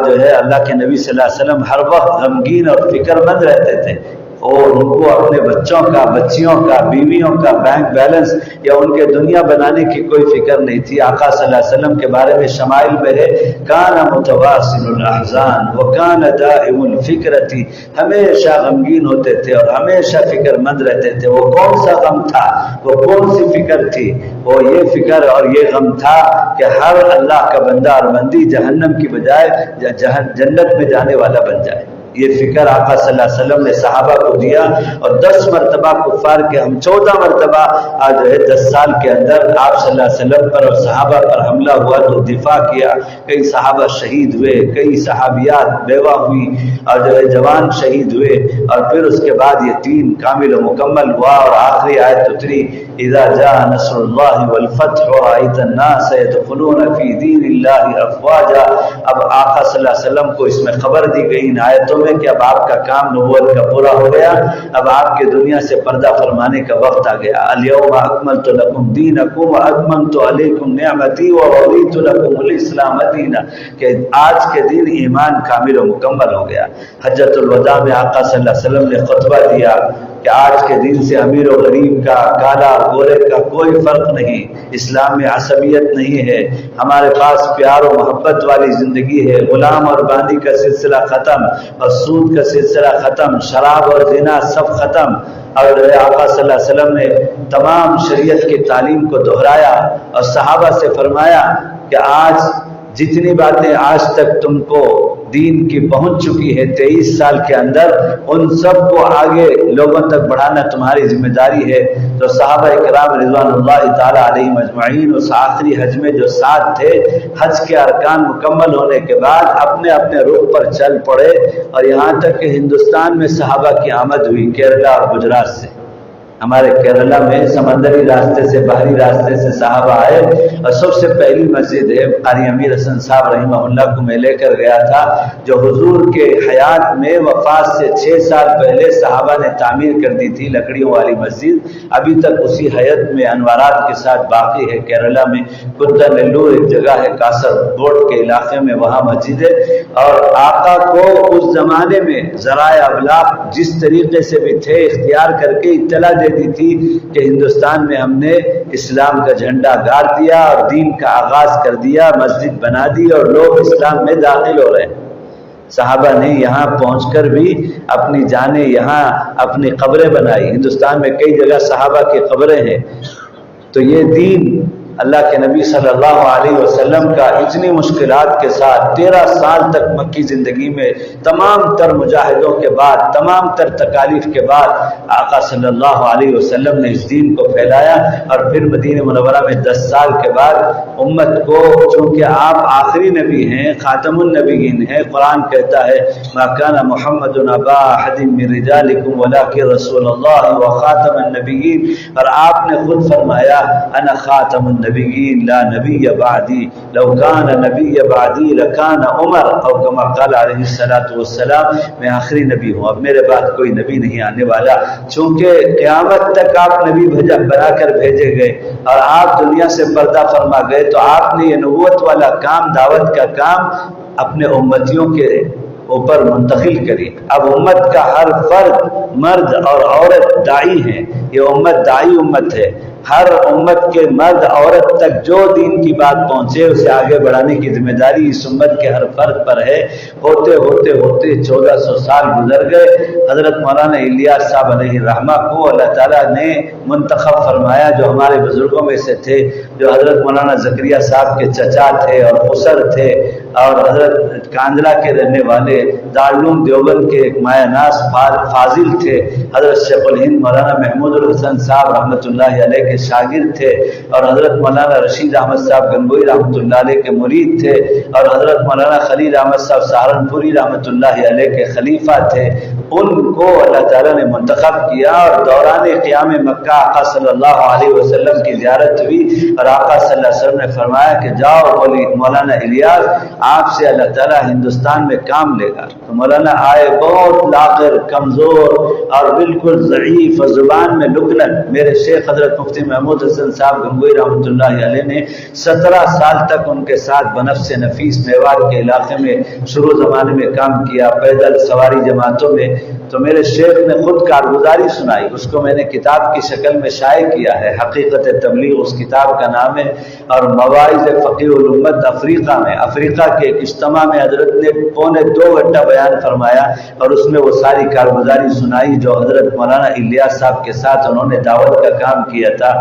[SPEAKER 2] جو ہے اللہ کے نبی صلی اللہ علیہ وسلم ہر وقت غمگین اور فکر مند رہتے تھے. اور ان کو اپنے بچوں کا، بچیوں کا، بیویوں کا بینک بیلنس یا ان کے دنیا بنانے کی کوئی فکر نہیں تھی. آقا صلی اللہ علیہ وسلم کے بارے میں شمائل میں ہے کان متواصل الاحزان وکان دائم الفکرتی، ہمیشہ غمگین ہوتے تھے اور ہمیشہ فکر مند رہتے تھے. وہ کون سا غم تھا، وہ کون سی فکر تھی؟ وہ یہ فکر اور یہ غم تھا کہ ہر اللہ کا بندہ اور بندی جہنم کی بجائے جنت میں جانے والا بن جائے. یہ فکر آقا صلی اللہ علیہ وسلم نے صحابہ کو دیا، اور 10 مرتبہ کفار کے ہم 14 مرتبہ جو ہے 10 سال کے اندر آپ صلی اللہ علیہ وسلم پر اور صحابہ پر حملہ ہوا تو دفاع کیا. کئی صحابہ شہید ہوئے، کئی صحابیات بیوہ ہوئی، اور جو ہے جوان شہید ہوئے. اور پھر اس کے بعد یہ دین کامل و مکمل ہوا، اور آخری آیت اتری اذا جاء نصر اللہ والفتح ورأيت الناس يدخلون في دین اللہ افواجا. اب آقا صلی اللہ علیہ وسلم کو اس میں خبر دی گئی ان آیتوں میں کہ اب آپ کا کام نبوت کا پورا ہو گیا، اب آپ کے دنیا سے پردہ فرمانے کا وقت آ گیا. الیوم اکملت لکم دینکم واتممت علیکم نعمتی ورضیت لکم الاسلام دینا، کہ آج کے دن ایمان کامل و مکمل ہو گیا. حجۃ الوداع میں آقا صلی اللہ علیہ وسلم نے خطبہ دیا کہ آج کے دن سے امیر و غریب کا، کالا گورے کا کوئی فرق نہیں، اسلام میں عصبیت نہیں ہے، ہمارے پاس پیار و محبت والی زندگی ہے، غلام اور باندی کا سلسلہ ختم، اور سود کا سلسلہ ختم، شراب اور زنا سب ختم. اور آقا صلی اللہ علیہ وسلم نے تمام شریعت کی تعلیم کو دہرایا اور صحابہ سے فرمایا کہ آج جتنی باتیں آج تک تم کو دین کی پہنچ چکی ہے 23 سال کے اندر، ان سب کو آگے لوگوں تک بڑھانا تمہاری ذمہ داری ہے. تو صحابہ کرام رضوان اللہ تعالی علیہم اجمعین اس آخری حج میں جو ساتھ تھے، حج کے ارکان مکمل ہونے کے بعد اپنے اپنے رخ پر چل پڑے، اور یہاں تک کہ ہندوستان میں صحابہ کی آمد ہوئی کیرلا اور گجرات سے. ہمارے کیرلا میں سمندری راستے سے، بحری راستے سے صحابہ آئے، اور سب سے پہلی مسجد ہے قاری امیر حسن صاحب رحمہ اللہ کو میں لے کر گیا تھا، جو حضور کے حیات میں وفات سے 6 سال پہلے صحابہ نے تعمیر کر دی تھی، لکڑیوں والی مسجد. ابھی تک اسی حیت میں انوارات کے ساتھ باقی ہے. کیرلا میں کدنلور ایک جگہ ہے کاسر گوڈ کے علاقے میں، وہاں مسجد ہے. اور آقا کو اس زمانے میں ذرائع ابلاغ جس طریقے سے بھی تھے اختیار کر کے اطلاع دے دی تھی کہ ہندوستان میں ہم نے اسلام کا جھنڈا گاڑ دیا اور دین کا آغاز کر دیا، مسجد بنا دی اور لوگ اسلام میں داخل ہو رہے ہیں. صحابہ نے یہاں پہنچ کر بھی اپنی جانیں، یہاں اپنی قبریں بنائی. ہندوستان میں کئی جگہ صحابہ کی قبریں ہیں. تو یہ دین اللہ کے نبی صلی اللہ علیہ وسلم کا اتنی مشکلات کے ساتھ 13 سال تک مکی زندگی میں تمام تر مجاہدوں کے بعد، تمام تر تکالیف کے بعد آقا صلی اللہ علیہ وسلم نے اس دین کو پھیلایا، اور پھر مدینہ منورہ میں 10 سال کے بعد امت کو، چونکہ آپ آخری نبی ہیں، خاتم النبیین ہیں، قرآن کہتا ہے ما کان محمد ابا احد من رجالکم ولکن رسول اللہ وخاتم النبیین، اور آپ نے خود فرمایا انا خاتم النبیین لا نبی بعدی لو کان نبی بعدی لکان عمر، او کما قال علیہ الصلوۃ والسلام، میں آخری نبی ہوں، اب میرے بعد کوئی نبی نہیں آنے والا، چونکہ قیامت تک آپ نبی بنا کر بھیجے گئے اور آپ دنیا سے پردہ فرما گئے، تو آپ نے یہ نبوت والا کام، دعوت کا کام اپنے امتیوں کے اوپر منتقل کری۔ اب امت کا ہر فرد، مرد اور عورت داعی ہیں، یہ امت داعی امت ہے، ہر امت کے مرد عورت تک جو دین کی بات پہنچے اسے آگے بڑھانے کی ذمہ داری اس امت کے ہر فرد پر ہے۔ ہوتے ہوتے ہوتے 1400 سال گزر گئے، حضرت مولانا الیاس صاحب علیہ الرحمہ کو اللہ تعالیٰ نے منتخب فرمایا، جو ہمارے بزرگوں میں سے تھے، جو حضرت مولانا زکریا صاحب کے چچا تھے اور خسر تھے، اور حضرت کاندلہ کے رہنے والے دارالعلوم دیوبند کے ایک مایہ ناز فاضل تھے، حضرت شیخ الہند مولانا محمود الحسن صاحب رحمۃ اللہ علیہ کے شاگرد تھے، اور حضرت مولانا رشید احمد صاحب گنگوئی رحمۃ اللہ علیہ کے مرید تھے، اور حضرت مولانا خلیل احمد صاحب سہارنپوری رحمۃ اللہ علیہ کے خلیفہ تھے۔ ان کو اللہ تعالیٰ نے منتخب کیا، اور دوران قیام مکہ آقا صلی اللہ علیہ وسلم کی زیارت ہوئی، اور آقا صلی اللہ علیہ وسلم نے فرمایا کہ جاؤ مولانا الیاس، آپ سے اللہ تعالیٰ ہندوستان میں کام لے گا۔ تو مولانا آئے، بہت لاغر، کمزور اور بالکل ضعیف، اور زبان میں لکنت۔ میرے شیخ حضرت مفتی محمود حسن صاحب گنگوئی رحمۃ اللہ علیہ نے 17 سال تک ان کے ساتھ بنفس نفیس میوات کے علاقے میں شروع زمانے میں کام کیا، پیدل سواری جماعتوں میں۔ تو میرے شیخ نے خود کارگزاری سنائی، اس کو میں نے کتاب کی شکل میں شائع کیا ہے، حقیقت تبلیغ اس کتاب کا نام ہے، اور مواعظ فقیہ الامت افریقہ میں، افریقہ کے ایک اجتماع میں حضرت نے 2.25 گھنٹہ بیان فرمایا، اور اس میں وہ ساری کارگزاری سنائی جو حضرت مولانا الیاس صاحب کے ساتھ انہوں نے دعوت کا کام کیا تھا،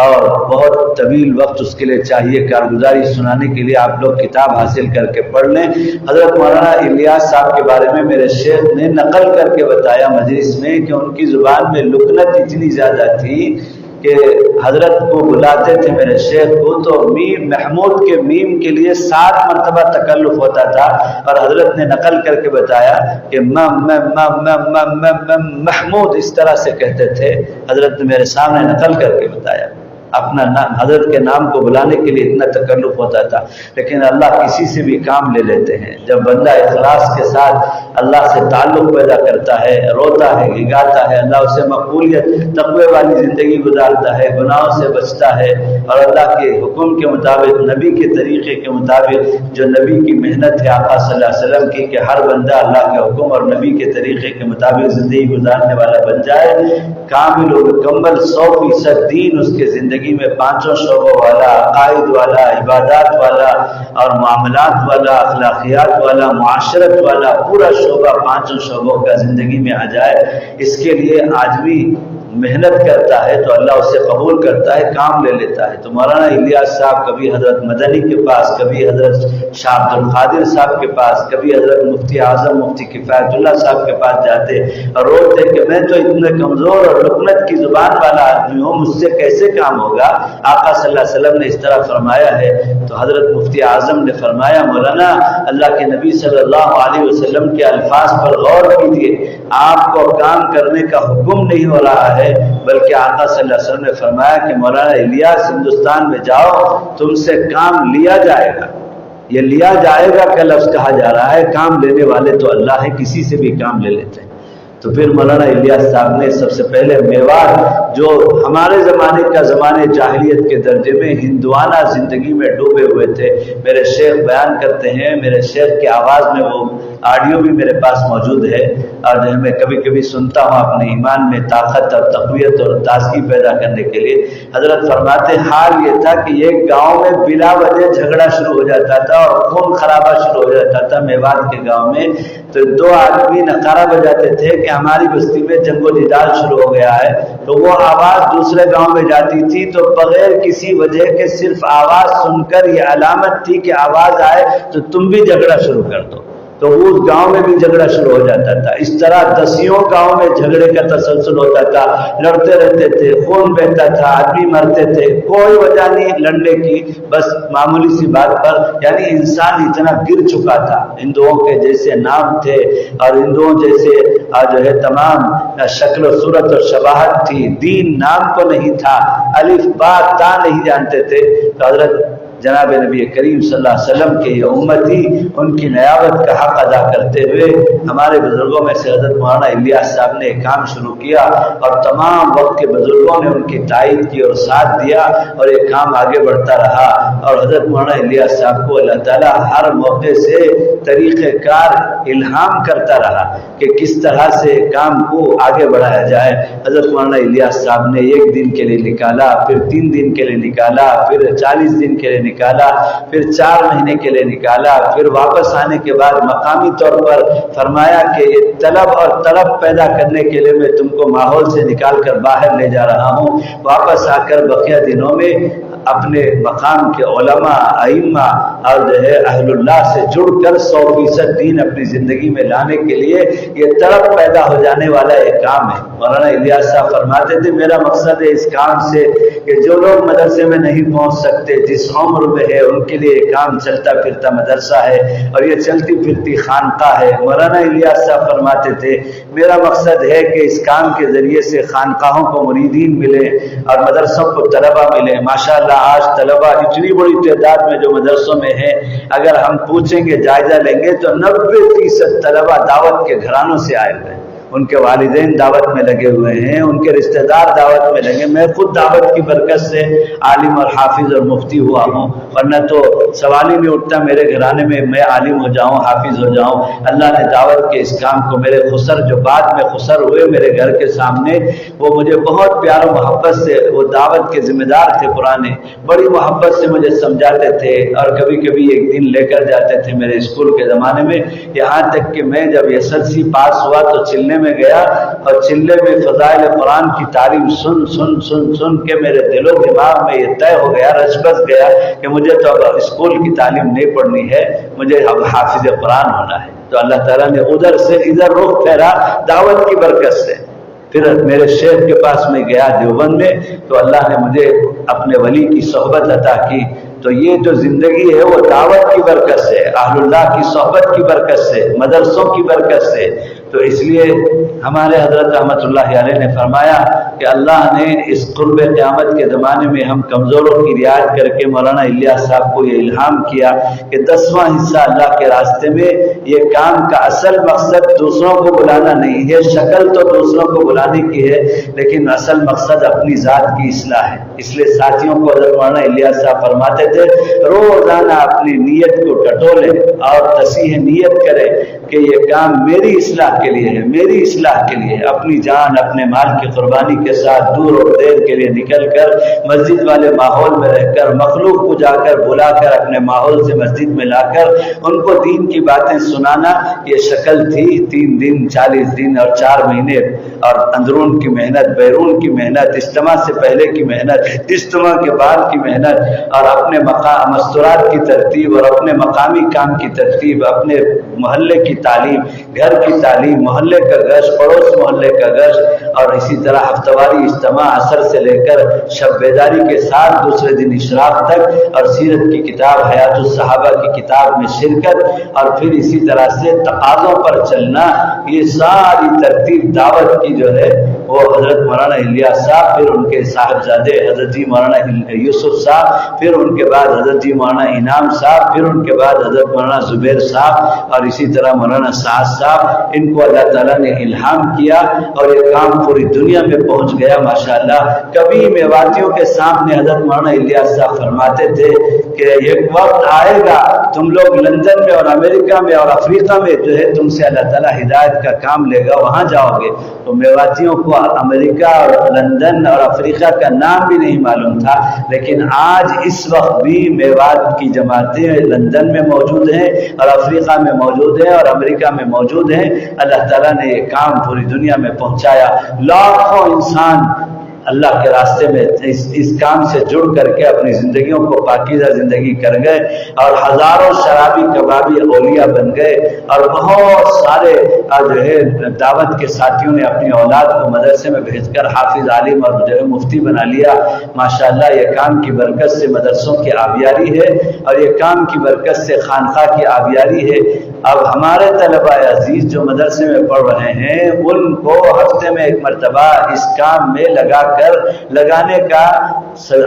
[SPEAKER 2] اور بہت طویل وقت اس کے لیے چاہیے کارگزاری سنانے کے لیے۔ آپ لوگ کتاب حاصل کر کے پڑھ لیں۔ حضرت مولانا الیاس صاحب کے بارے میں میرے شیخ نے نقل کر کے بتایا مجلس میں کہ ان کی زبان میں لکنت اتنی زیادہ تھی کہ حضرت کو بلاتے تھے میرے شیخ کو تو میم محمود کے میم کے لیے 7 مرتبہ تکلف ہوتا تھا، اور حضرت نے نقل کر کے بتایا کہ محمود اس طرح سے کہتے تھے۔ حضرت نے میرے سامنے نقل کر کے بتایا، اپنا نام، حضرت کے نام کو بلانے کے لیے اتنا تکلف ہوتا تھا، لیکن اللہ کسی سے بھی کام لے لیتے ہیں۔ جب بندہ اخلاص کے ساتھ اللہ سے تعلق پیدا کرتا ہے، روتا ہے، گھگاتا ہے، اللہ اسے مقبولیت، تقوی والی زندگی گزارتا ہے، گناہوں سے بچتا ہے، اور اللہ کے حکم کے مطابق، نبی کے طریقے کے مطابق، جو نبی کی محنت ہے آقا صلی اللہ علیہ وسلم کی کہ ہر بندہ اللہ کے حکم اور نبی کے طریقے کے مطابق زندگی گزارنے والا بن جائے، کامل و مکمل 100% دین اس کے زندگی میں 5 شعبوں والا، عقائد والا، عبادات والا اور معاملات والا، اخلاقیات والا، معاشرت والا، پورا شعبہ 5 شعبوں کا زندگی میں آ جائے، اس کے لیے آدمی محنت کرتا ہے تو اللہ اسے قبول کرتا ہے، کام لے لیتا ہے۔ تو مولانا الیاس صاحب کبھی حضرت مدنی کے پاس، کبھی حضرت شاہ عبد القادر صاحب کے پاس، کبھی حضرت مفتی اعظم مفتی کفایت اللہ صاحب کے پاس جاتے اور روتے کہ میں تو اتنے کمزور اور لکنت کی زبان والا آدمی ہوں، مجھ سے کیسے کام ہوگا؟ آقا صلی اللہ علیہ وسلم نے اس طرح فرمایا ہے۔ تو حضرت مفتی اعظم نے فرمایا مولانا اللہ کے نبی صلی اللہ علیہ وسلم کے الفاظ پر غور کیجیے، آپ کو کام کرنے کا حکم نہیں ہو رہا ہے، بلکہ آقا صلی اللہ علیہ وسلم نے فرمایا کہ مولانا الیاس ہندوستان میں جاؤ، تم سے کام لیا جائے گا۔ یہ لیا جائے گا کا لفظ کہا جا رہا ہے، کام لینے والے تو اللہ ہے، کسی سے بھی کام لے لیتے ہیں۔ تو پھر مولانا الیاس صاحب نے سب سے پہلے میوات، جو ہمارے زمانے کا زمانے جاہلیت کے درجے میں ہندوانہ زندگی میں ڈوبے ہوئے تھے، میرے شیخ بیان کرتے ہیں، میرے شیخ کی آواز میں وہ آڈیو بھی میرے پاس موجود ہے، اور جو ہے میں کبھی کبھی سنتا ہوں اپنے ایمان میں طاقت اور تقویت اور تازگی پیدا کرنے کے لیے۔ حضرت فرماتے حال یہ تھا کہ ایک گاؤں میں بلا وجہ جھگڑا شروع ہو جاتا تھا اور خون خرابہ شروع ہو جاتا تھا میوات کے گاؤں میں، تو دو آدمی نعرہ بجاتے تھے کہ ہماری بستی میں جنگ و جدال شروع ہو گیا ہے، تو وہ آواز دوسرے گاؤں میں جاتی تھی، تو بغیر کسی وجہ کے صرف آواز سن کر یہ علامت تھی کہ آواز آئے تو تم بھی جھگڑا شروع کر دو، تو اس گاؤں میں بھی جھگڑا شروع ہو جاتا تھا۔ اس طرح دسیوں گاؤں میں جھگڑے کا تسلسل ہوتا تھا، لڑتے رہتے تھے، خون بہتا تھا، آدمی مرتے تھے، کوئی وجہ نہیں لڑنے کی، بس معمولی سی بات پر۔ یعنی انسان اتنا گر چکا تھا، ہندوؤں کے جیسے نام تھے اور ہندوؤں جیسے جو ہے تمام شکل و صورت اور شباہت تھی، دین نام کو نہیں تھا، الف با تا نہیں جانتے تھے، تو حضرت جناب نبی کریم صلی اللہ علیہ وسلم کے یہ امتی ان کی نیابت کا حق ادا کرتے ہوئے ہمارے بزرگوں میں سے حضرت مولانا الیاس صاحب نے ایک کام شروع کیا، اور تمام وقت کے بزرگوں نے ان کی تائید کی اور ساتھ دیا، اور یہ کام آگے بڑھتا رہا۔ اور حضرت مولانا الیاس صاحب کو اللہ تعالیٰ ہر موقع سے طریقہ کار الہام کرتا رہا کہ کس طرح سے کام کو آگے بڑھایا جائے۔ حضرت مولانا الیاس صاحب نے 1 دن کے لیے نکالا، پھر 3 دن کے لیے نکالا، پھر 40 دن کے لیے نکالا، پھر 4 مہینے کے لیے نکالا، پھر واپس آنے کے بعد مقامی طور پر فرمایا کہ یہ طلب اور طلب پیدا کرنے کے لیے میں تم کو ماحول سے نکال کر باہر لے جا رہا ہوں۔ واپس آ کر بقیہ دنوں میں اپنے مقام کے علماء، ائمہ اور جو ہے اہل اللہ سے جڑ کر 100% دین اپنی زندگی میں لانے کے لیے یہ طلب پیدا ہو جانے والا ایک کام ہے۔ مولانا الیاس صاحب فرماتے تھے میرا مقصد ہے اس کام سے کہ جو لوگ مدرسے میں نہیں پہنچ سکتے، جس عمر میں ہے، ان کے لیے یہ کام چلتا پھرتا مدرسہ ہے اور یہ چلتی پھرتی خانقاہ ہے۔ مولانا الیاس صاحب فرماتے تھے میرا مقصد ہے کہ اس کام کے ذریعے سے خانقاہوں کو مریدین ملے اور مدرسوں کو طلبہ ملے۔ ماشاءاللہ آج طلبہ اتنی بڑی تعداد میں جو مدرسوں میں ہیں، اگر ہم پوچھیں گے جائزہ لیں گے تو 90% طلبہ دعوت کے گھرانوں سے آئے ہوئے ہیں، ان کے والدین دعوت میں لگے ہوئے ہیں، ان کے رشتہ دار دعوت میں لگے۔ میں خود دعوت کی برکت سے عالم اور حافظ اور مفتی ہوا ہوں، ورنہ تو سوال ہی نہیں اٹھتا میرے گھرانے میں میں عالم ہو جاؤں، حافظ ہو جاؤں۔ اللہ نے دعوت کے اس کام کو میرے خسر جو بعد میں خسر ہوئے میرے گھر کے سامنے، وہ مجھے بہت پیار و محبت سے، وہ دعوت کے ذمہ دار تھے پرانے، بڑی محبت سے مجھے سمجھاتے تھے، اور کبھی کبھی ایک دن لے کر جاتے تھے میرے اسکول کے زمانے میں، یہاں تک کہ میں جب SSLC پاس ہوا تو چلنے میں گیا، اور چلے میں فضائل قرآن کی تعلیم سن سن سن سن کے میرے دل و دماغ میں یہ طے ہو گیا، رچ بس گیا کہ مجھے تو اب اسکول کی تعلیم نہیں پڑھنی ہے، مجھے اب حافظ قرآن ہونا ہے۔ تو اللہ تعالیٰ نے ادھر سے ادھر رخ پھیرا دعوت کی برکت سے۔ پھر میرے شیخ کے پاس میں گیا دیوبند میں، تو اللہ نے مجھے اپنے ولی کی صحبت عطا کی۔ تو یہ جو زندگی ہے وہ دعوت کی برکت سے، اہل اللہ کی صحبت کی برکت سے، مدرسوں کی برکت سے۔ تو اس لیے ہمارے حضرت رحمۃ اللہ علیہ نے فرمایا کہ اللہ نے اس قرب قیامت کے زمانے میں ہم کمزوروں کی رعایت کر کے مولانا الیاس صاحب کو یہ الہام کیا کہ 10واں حصہ اللہ کے راستے میں، یہ کام کا اصل مقصد دوسروں کو بلانا نہیں ہے، شکل تو دوسروں کو بلانے کی ہے، لیکن اصل مقصد اپنی ذات کی اصلاح ہے۔ اس لیے ساتھیوں کو حضرت مولانا الیاس صاحب فرماتے تھے روزانہ اپنی نیت کو ٹٹولے اور تصحیح نیت کرے کہ یہ کام میری اصلاح کے لیے ہے، میری اصلاح کے لیے، اپنی جان اپنے مال کی قربانی کے ساتھ دور اور دیر کے لیے نکل کر مسجد والے ماحول میں رہ کر مخلوق کو جا کر بلا کر اپنے ماحول سے مسجد میں لا کر ان کو دین کی باتیں سنانا، یہ شکل تھی 3 دن 40 دن اور 4 مہینے، اور اندرون کی محنت، بیرون کی محنت، اجتماع سے پہلے کی محنت، اجتماع کے بعد کی محنت، اور اپنے مستورات کی ترتیب اور اپنے مقامی کام کی ترتیب، اپنے محلے کی تعلیم، گھر کی تعلیم، محلے کا گشت، پڑوس محلے کا گشت، اور اسی طرح ہفتہ واری اجتماع عصر سے لے کر شب بیداری کے ساتھ دوسرے دن اشراق تک، اور سیرت کی کتاب حیات الصحابہ کی کتاب میں شرکت، اور پھر اسی طرح سے تقاضوں پر چلنا، یہ ساری ترتیب دعوت کی جو ہے وہ حضرت مولانا الیاس صاحب، پھر ان کے صاحبزادے حضرت جی مولانا یوسف صاحب، پھر ان کے بعد حضرت جی مولانا انعام صاحب، پھر ان کے بعد حضرت مولانا زبیر صاحب، اور اسی طرح مولانا سعد صاحب، ان کو اللہ تعالیٰ نے الہام کیا اور یہ کام پوری دنیا میں پہنچ گیا ماشاءاللہ۔ کبھی میواتیوں کے سامنے حضرت مولانا الیاس صاحب فرماتے تھے کہ ایک وقت آئے گا تم لوگ لندن میں اور امریکہ میں اور افریقہ میں جو ہے تم سے اللہ تعالیٰ ہدایت کا کام لے گا، وہاں جاؤ گے۔ تو میواتیوں کو امریکہ اور لندن اور افریقہ کا نام بھی نہیں معلوم تھا، لیکن آج اس وقت بھی میوات کی جماعتیں لندن میں موجود ہیں اور افریقہ میں موجود ہیں اور امریکہ میں موجود ہیں۔ اللہ تعالیٰ نے یہ کام پوری دنیا میں پہنچایا، لاکھوں انسان اللہ کے راستے میں اس کام سے جڑ کر کے اپنی زندگیوں کو پاکیزہ زندگی کر گئے، اور ہزاروں شرابی کبابی اولیاء بن گئے، اور بہت سارے جو ہے دعوت کے ساتھیوں نے اپنی اولاد کو مدرسے میں بھیج کر حافظ عالم اور جو ہے مفتی بنا لیا۔ ماشاءاللہ یہ کام کی برکت سے مدرسوں کی آبیاری ہے، اور یہ کام کی برکت سے خانقاہ کی آبیاری ہے۔ اب ہمارے طلبہ عزیز جو مدرسے میں پڑھ رہے ہیں ان کو ہفتے میں ایک مرتبہ اس کام میں لگانے کا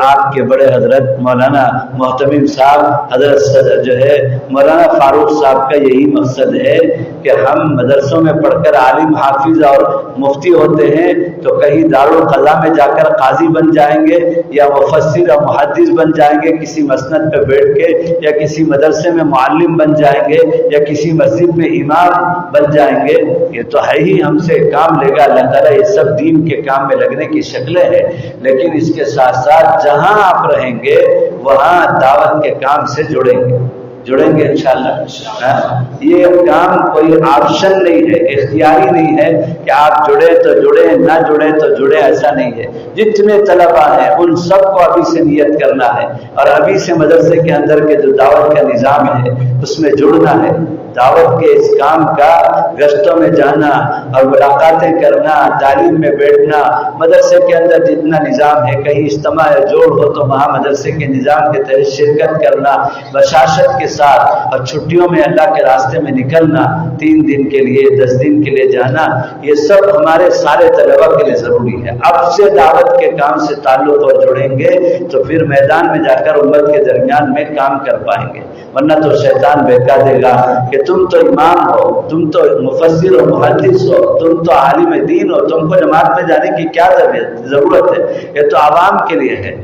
[SPEAKER 2] آپ کے بڑے حضرت مولانا محتمم صاحب، حضرت جو ہے مولانا فاروق صاحب کا یہی مقصد ہے کہ ہم مدرسوں میں پڑھ کر عالم حافظ اور مفتی ہوتے ہیں تو کہیں دارالقضا میں جا کر قاضی بن جائیں گے یا مفسر اور محدث بن جائیں گے کسی مسند پہ بیٹھ کے، یا کسی مدرسے میں معلم بن جائیں گے، یا کسی مسجد میں امام بن جائیں گے۔ یہ تو ہے ہی ہم سے کام لے گا اللہ تعالیٰ، یہ سب دین کے کام میں لگنے کی شکلیں ہیں، لیکن اس کے ساتھ ساتھ جہاں آپ رہیں گے وہاں دعوت کے کام سے جڑیں گے انشاءاللہ۔ یہ کام کوئی آپشن نہیں ہے، اختیاری نہیں ہے کہ آپ جڑے تو جڑے، نہ جڑے تو جڑے، ایسا نہیں ہے۔ جتنے طلبہ ہیں ان سب کو ابھی سے نیت کرنا ہے، اور ابھی سے مدرسے کے اندر کے جو دعوت کا نظام ہے اس میں جڑنا ہے۔ دعوت کے اس کام کا گشتوں میں جانا اور ملاقاتیں کرنا، تعلیم میں بیٹھنا، مدرسے کے اندر جتنا نظام ہے، کہیں اجتماع یا جوڑ ہو تو وہاں مدرسے کے نظام کے تحت شرکت کرنا بشاشت کے ساتھ، اور چھٹیوں میں اللہ کے راستے میں نکلنا، 3 دن کے لیے 10 دن کے لیے جانا، یہ سب ہمارے سارے طلبہ کے لیے ضروری ہے۔ اب سے دعوت کے کام سے تعلق اور جڑیں گے تو پھر میدان میں جا کر امت کے درمیان میں کام کر پائیں گے، ورنہ تو شیطان بہکا دے گا کہ تم تو امام ہو، تم تو مفسر و محدث ہو، تم تو عالم دین ہو، تم کو جماعت میں جانے کی کیا ضرورت ہے، یہ تو عوام کے لیے ہے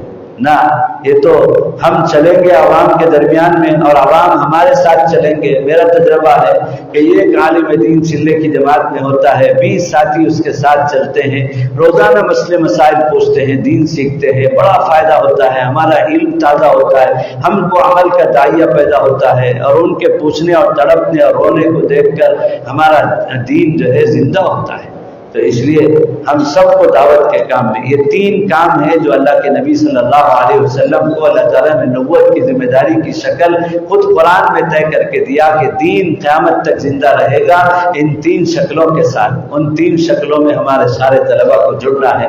[SPEAKER 2] نا۔ یہ تو ہم چلیں گے عوام کے درمیان میں اور عوام ہمارے ساتھ چلیں گے۔ میرا تجربہ ہے کہ یہ ایک عالم دین چلے کی جماعت میں ہوتا ہے، 20 ساتھی اس کے ساتھ چلتے ہیں، روزانہ مسئلے مسائل پوچھتے ہیں، دین سیکھتے ہیں، بڑا فائدہ ہوتا ہے، ہمارا علم تازہ ہوتا ہے، ہم کو عمل کا داعیہ پیدا ہوتا ہے، اور ان کے پوچھنے اور تڑپنے اور رونے کو دیکھ کر ہمارا دین جو ہے زندہ ہوتا ہے۔ تو اس لیے ہم سب کو دعوت کے کام میں یہ 3 کام ہیں جو اللہ کے نبی صلی اللہ علیہ وسلم کو اللہ تعالیٰ نے نبوت کی ذمہ داری کی شکل خود قرآن میں طے کر کے دیا کہ دین قیامت تک زندہ رہے گا ان 3 شکلوں کے ساتھ۔ ان 3 شکلوں میں ہمارے سارے طلبہ کو جڑنا ہے۔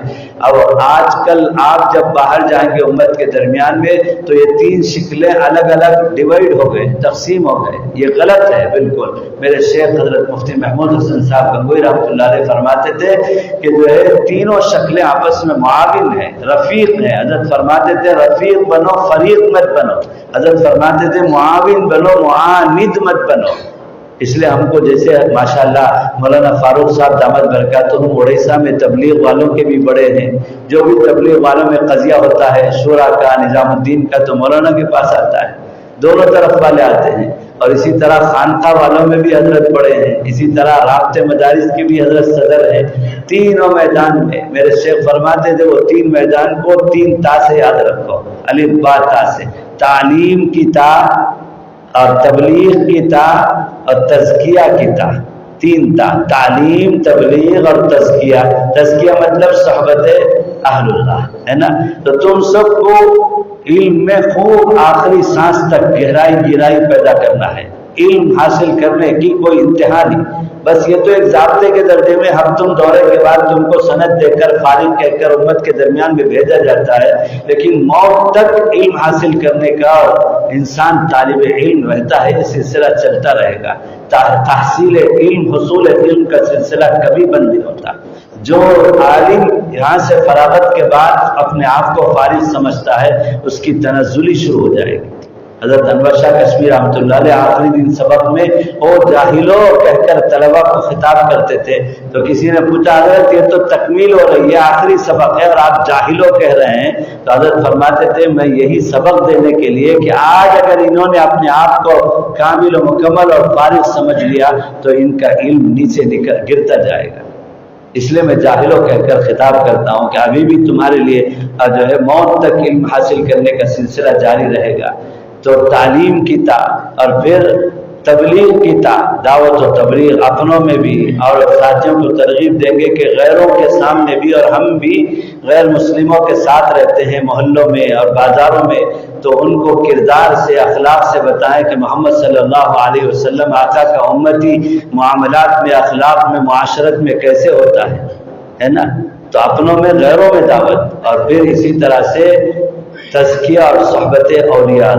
[SPEAKER 2] اب آج کل آپ جب باہر جائیں گے امت کے درمیان میں تو یہ 3 شکلیں الگ الگ ڈیوائڈ ہو گئے، تقسیم ہو گئے، یہ غلط ہے بالکل۔ میرے شیخ حضرت مفتی محمود حسن صاحب گنگوئی رحمۃ اللہ علیہ فرماتے تھے کہ جو ہے تینوں شکلیں آپس میں معاون ہیں، رفیق ہیں۔ حضرت فرماتے تھے رفیق بنو، فریق مت بنو۔ حضرت فرماتے تھے معاون بنو، معاند مت بنو۔ اس لیے ہم کو جیسے ماشاءاللہ مولانا فاروق صاحب دامت برکاتہم اڑیسہ میں تبلیغ والوں کے بھی بڑے ہیں، جو بھی تبلیغ والوں میں قضیہ ہوتا ہے شورا کا، نظام الدین کا، تو مولانا کے پاس آتا ہے، دونوں طرف والے آتے ہیں۔ اور اسی طرح خانقاہ والوں میں بھی حضرت بڑے ہیں، اسی طرح رابطے مدارس کے بھی حضرت صدر ہیں۔ تینوں میدان میں میرے شیخ فرماتے تھے وہ 3 میدان کو 3 تا سے یاد رکھو، الف با تا سے، تعلیم کی تا اور تبلیغ کی تا اور تزکیہ کی تا، 3 تا، تعلیم، تبلیغ اور تزکیہ۔ تزکیہ مطلب صحبت اہل اللہ ہے نا۔ تو تم سب کو علم میں خوب آخری سانس تک گہرائی پیدا کرنا ہے۔ علم حاصل کرنے کی کوئی انتہا نہیں، بس یہ تو ایک ضابطے کے درجے میں ہم تم دورے کے بعد تم کو سند دے کر فارغ کہہ کر امت کے درمیان میں بھیجا جاتا ہے، لیکن موت تک علم حاصل کرنے کا انسان طالب علم رہتا ہے، یہ سلسلہ چلتا رہے گا۔ تحصیل علم، حصول علم کا سلسلہ کبھی بند نہیں ہوتا۔ جو عالم یہاں سے فراغت کے بعد اپنے آپ کو فارغ سمجھتا ہے اس کی تنزلی شروع ہو جائے گی، حضرت انور شاہ کشمیر رحمۃ اللہ علیہ آخری دن سبق میں او جاہلو کہہ کر طلبا کو خطاب کرتے تھے، تو کسی نے پوچھا حضرت یہ تو تکمیل ہو رہی ہے، آخری سبق ہے اور آپ جاہلو کہہ رہے ہیں؟ تو حضرت فرماتے تھے میں یہی سبق دینے کے لیے کہ آج اگر انہوں نے اپنے آپ کو کامل و مکمل اور فارغ سمجھ لیا تو ان کا علم نیچے گرتا جائے گا، اس لیے میں جاہلوں کہہ کر خطاب کرتا ہوں کہ ابھی بھی تمہارے لیے جو ہے موت تک علم حاصل کرنے کا سلسلہ جاری رہے گا۔ تو تعلیم کی اور پھر تبلیغ کی دعوت و تبلیغ اپنوں میں بھی، اور ساتھیوں کو ترغیب دیں گے کہ غیروں کے سامنے بھی، اور ہم بھی غیر مسلموں کے ساتھ رہتے ہیں محلوں میں اور بازاروں میں، تو ان کو کردار سے اخلاق سے بتائیں کہ محمد صلی اللہ علیہ وسلم آقا کا امتی معاملات میں، اخلاق میں، معاشرت میں کیسے ہوتا ہے نا۔ تو اپنوں میں غیروں میں دعوت، اور پھر اسی طرح سے تزکیہ اور صحبت اولیاء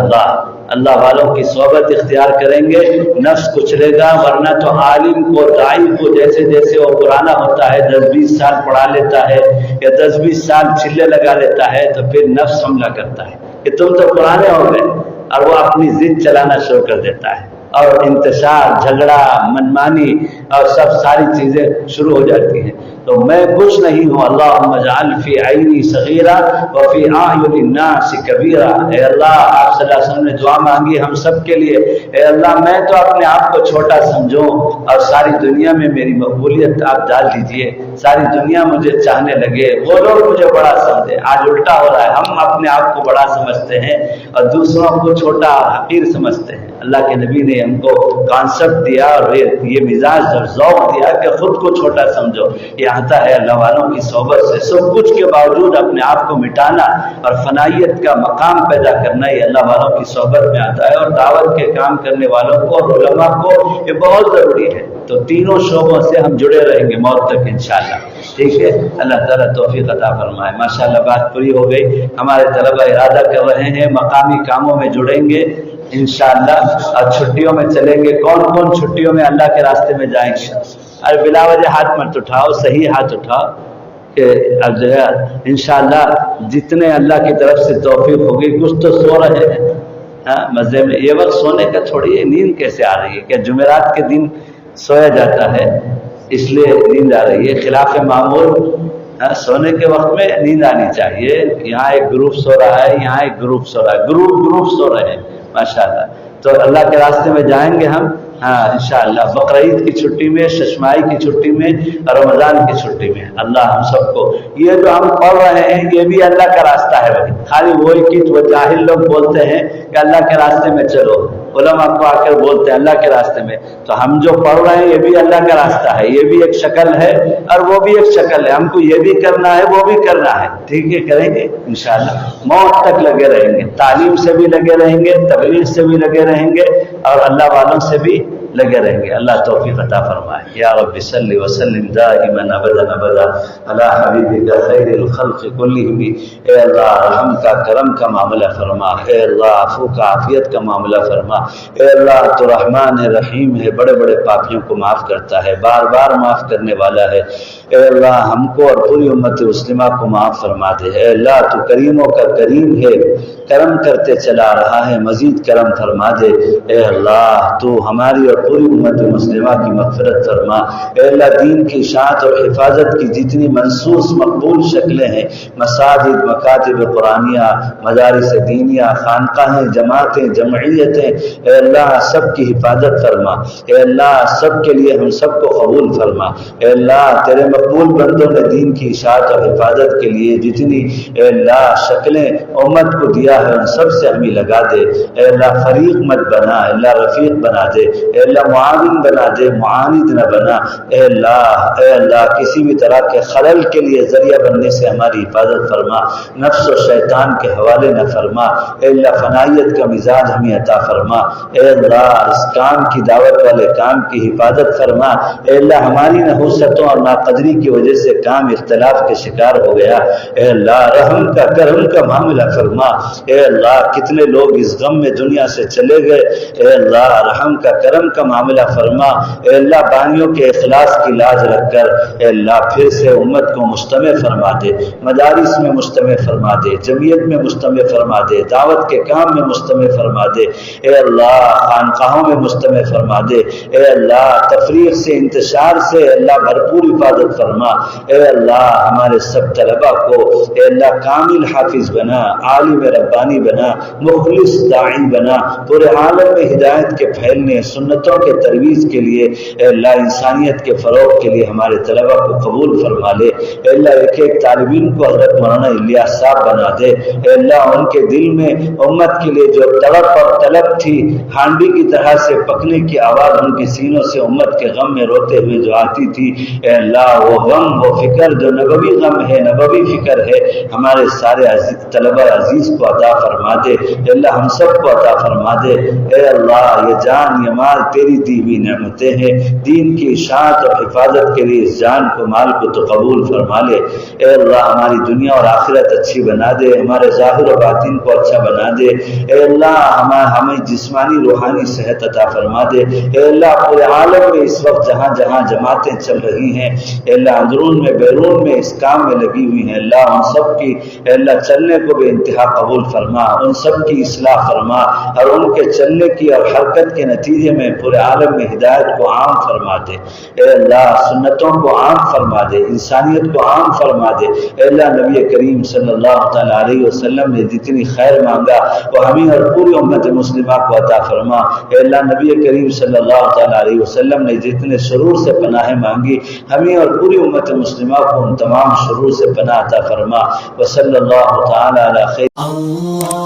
[SPEAKER 2] اللہ والوں کی صحبت اختیار کریں گے، نفس کچلے گا، ورنہ تو عالم کو داعی کو جیسے جیسے وہ پرانا ہوتا ہے، 10-20 سال پڑھا لیتا ہے یا 10-20 سال چلے لگا لیتا ہے، تو پھر نفس حملہ کرتا ہے کہ تم تو پرانے ہو گئے، اور وہ اپنی ضد چلانا شروع کر دیتا ہے، اور انتشار، جھگڑا، منمانی اور سب ساری چیزیں شروع ہو جاتی ہیں۔ تو میں کچھ نہیں ہوں، اللہم اجعل فی عینی صغیرہ وفی اعین الناس کبیرہ۔ اے اللہ، آپ صلی اللہ علیہ وسلم نے دعا مانگی ہم سب کے لیے، اے اللہ میں تو اپنے آپ کو چھوٹا سمجھوں اور ساری دنیا میں میری مقبولیت آپ ڈال دیجئے، ساری دنیا مجھے چاہنے لگے، وہ لوگ مجھے بڑا سمجھے۔ آج الٹا ہو رہا ہے، ہم اپنے آپ کو بڑا سمجھتے ہیں اور دوسروں کو چھوٹا اور حقیر سمجھتے ہیں۔ اللہ کے نبی نے ہم کو کانسیپٹ دیا اور یہ مزاج اور ذوق دیا کہ خود کو چھوٹا سمجھو۔ یہ آتا ہے اللہ والوں کی صحبت سے، سب کچھ کے باوجود اپنے آپ کو مٹانا اور فنائیت کا مقام پیدا کرنا یہ اللہ والوں کی صحبت میں آتا ہے، اور دعوت کے کام کرنے والوں کو اور علماء کو یہ بہت ضروری ہے۔ تو تینوں شعبوں سے ہم جڑے رہیں گے موت تک انشاءاللہ، ٹھیک ہے؟ اللہ تعالیٰ توفیق عطا فرمائے۔ ماشاءاللہ بات پوری ہو گئی، ہمارے طلبہ ارادہ کر رہے ہیں مقامی کاموں میں جڑیں گے انشاءاللہ، اور چھٹیوں میں چلیں گے۔ کون کون چھٹیوں میں اللہ کے راستے میں جائیں گے؟ ارے بلا وجہ ہاتھ مت اٹھاؤ، صحیح ہاتھ اٹھاؤ کہ اب جو ہے انشاءاللہ جتنے اللہ کی طرف سے توفیق ہوگی۔ کچھ تو سو رہے ہیں مزے میں، یہ وقت سونے کا چھوڑیے، نیند کیسے آ رہی ہے؟ کہ جمعرات کے دن سویا جاتا ہے اس لیے نیند آ رہی ہے، خلاف معمول سونے کے وقت میں نیند آنی چاہیے۔ یہاں ایک گروپ سو رہا ہے، یہاں ایک گروپ سو رہا ہے، گروپ سو رہے ہیں ماشاءاللہ۔ تو اللہ کے راستے میں جائیں گے ہم انشاءاللہ، بقرعید کی چھٹی میں، ششمائی کی چھٹی میں، رمضان کی چھٹی میں۔ اللہ ہم سب کو، یہ جو ہم پڑھ رہے ہیں یہ بھی اللہ کا راستہ ہے بھائی، خالی وہی کہ وہ جاہل لوگ بولتے ہیں کہ اللہ کے راستے میں چلو، علماء کو آ کر بولتے ہیں اللہ کے راستے میں، تو ہم جو پڑھ رہے ہیں یہ بھی اللہ کا راستہ ہے، یہ بھی ایک شکل ہے اور وہ بھی ایک شکل ہے، ہم کو یہ بھی کرنا ہے وہ بھی کرنا ہے، ٹھیک ہے؟ کریں گے انشاءاللہ، موت تک لگے رہیں گے، تعلیم سے بھی لگے رہیں گے، تبلیغ سے بھی لگے رہیں گے، اور اللہ والوں سے بھی لگے رہیں گے۔ اللہ توفیق عطا فرمائے۔ یا رب صلی وسلم دائما ابدا ابدا علی حبیبک خیر الخلق کلہم۔ اے اللہ رحم کا، کرم کا معاملہ فرما، اے اللہ عفو کا، عافیت کا معاملہ فرما، اے اللہ تو رحمان رحیم ہے، بڑے بڑے پاپیوں کو معاف کرتا ہے، بار بار معاف کرنے والا ہے۔ اے اللہ ہم کو اور پوری امت مسلمہ کو معاف فرما دے۔ اے اللہ تو کریموں کا کریم ہے، کرم کرتے چلا رہا ہے، مزید کرم فرما دے۔ اے اللہ تو ہماری اور پوری امت مسلمہ کی مغفرت فرما۔ اے اللہ دین کی اشاعت اور حفاظت کی جتنی منصوص مقبول شکلیں ہیں، مساجد، مکاتب قرآنیہ، مدارس دینیہ، خانقاہیں، جماعتیں، جمعیتیں، اے اللہ سب کی حفاظت فرما۔ اے اللہ سب کے لیے ہم سب کو قبول فرما۔ اے اللہ تیرے مقبول بندوں نے دین کی اشاعت اور حفاظت کے لیے جتنی اے اللہ شکلیں امت کو دیا ہے ان سب سے ہمیں لگا دے۔ اے اللہ فریق مت بنا، اے اللہ رفیق بنا دے، اے اللہ معاون بنا دے، معاند نہ بنا۔ اے اللہ کسی بھی طرح کے خلل کے لیے ذریعہ بننے سے ہماری حفاظت فرما، نفس و شیطان کے حوالے نہ فرما۔ اے اللہ فنائیت کا مزاج ہمیں عطا فرما۔ اے اللہ اس کام کی دعوت والے کام کی حفاظت فرما۔ اے اللہ ہماری نحوستوں اور ناقدری کی وجہ سے کام اختلاف کے شکار ہو گیا، اے اللہ رحم کا، کرم کا معاملہ فرما۔ اے اللہ کتنے لوگ اس غم میں دنیا سے چلے گئے، اے اللہ رحم کا کرم کا معاملہ فرما۔ اے اللہ بانیوں کے اخلاص کی لاج رکھ کر اے اللہ پھر سے امت کو مجتمع فرما دے، مدارس میں مجتمع فرما دے، جمعیت میں مجتمع فرما دے، دعوت کے کام میں مجتمع فرما دے، اے اللہ خانقاہوں میں مجتمع فرما دے، اے اللہ تفریق سے انتشار سے اے اللہ بھرپور حفاظت فرما۔ اے اللہ ہمارے سب طلباء کو اے اللہ کامل حافظ بنا، عالم ربانی بنا، مخلص داعی بنا، پورے عالم میں ہدایت کے پھیلنے، سنتوں کے ترویج کے لیے اے اللہ انسانیت کے فروغ کے لیے ہمارے طلباء کو قبول فرما لے۔ اے اللہ ایک ایک طالب علم کو حضرت مولانا الیاس صاحب بنا دے۔ اے اللہ ان کے دل میں امت کے لیے جو تڑپ اور طلب تھی، ہانڈی کی طرح سے پکنے کی آواز ان کے سینوں سے امت کے غم میں روتے ہوئے جو آتی تھی، اے اللہ وہ غم وہ فکر جو نبوی غم ہے، نبوی فکر ہے، ہمارے سارے طلباء عزیز کو عطا فرما دے۔ اے اللہ ہم سب کو عطا فرما دے۔ اے اللہ یہ جان یہ مال تیری دی ہوئی نعمتیں ہیں، دین کی اشاعت اور حفاظت کے لیے اس جان کو مال کو تو قبول فرما لے۔ اے اللہ ہماری دنیا اور آخرت اچھی بنا دے، ہمارے ظاہر و باطن کو اچھا بنا دے۔ اے اللہ ہمیں جسمانی روحانی صحت عطا فرما دے۔ اے اللہ پورے عالم میں اس وقت جہاں جہاں جماعتیں چل رہی ہیں، اے اللہ اندرون میں بیرون میں اس کام میں لگی ہوئی ہیں، اللہ ان سب کی اے اللہ چلنے کو بے انتہا قبول فرما، ان سب کی اصلاح فرما، اور ان کے چلنے کی اور حرکت کے نتیجے میں پورے عالم میں ہدایت کو عام فرما دے۔ اے اللہ سنتوں کو عام فرما دے، انسانیت کو عام فرما دے۔ اے اللہ نبی کریم صلی اللہ تعالی علیہ وسلم نے جتنی خیر مانگا وہ ہمیں اور پوری امت مسلمہ کو عطا فرما۔ اے اللہ نبی کریم صلی اللہ تعالی علیہ وسلم نے جتنے شرور سے پناہ مانگی، ہمیں اور پوری امت مسلمہ کو ان تمام شرور سے پناہ عطا فرما۔ وصلی اللہ تعالی علی خیر
[SPEAKER 1] اللہ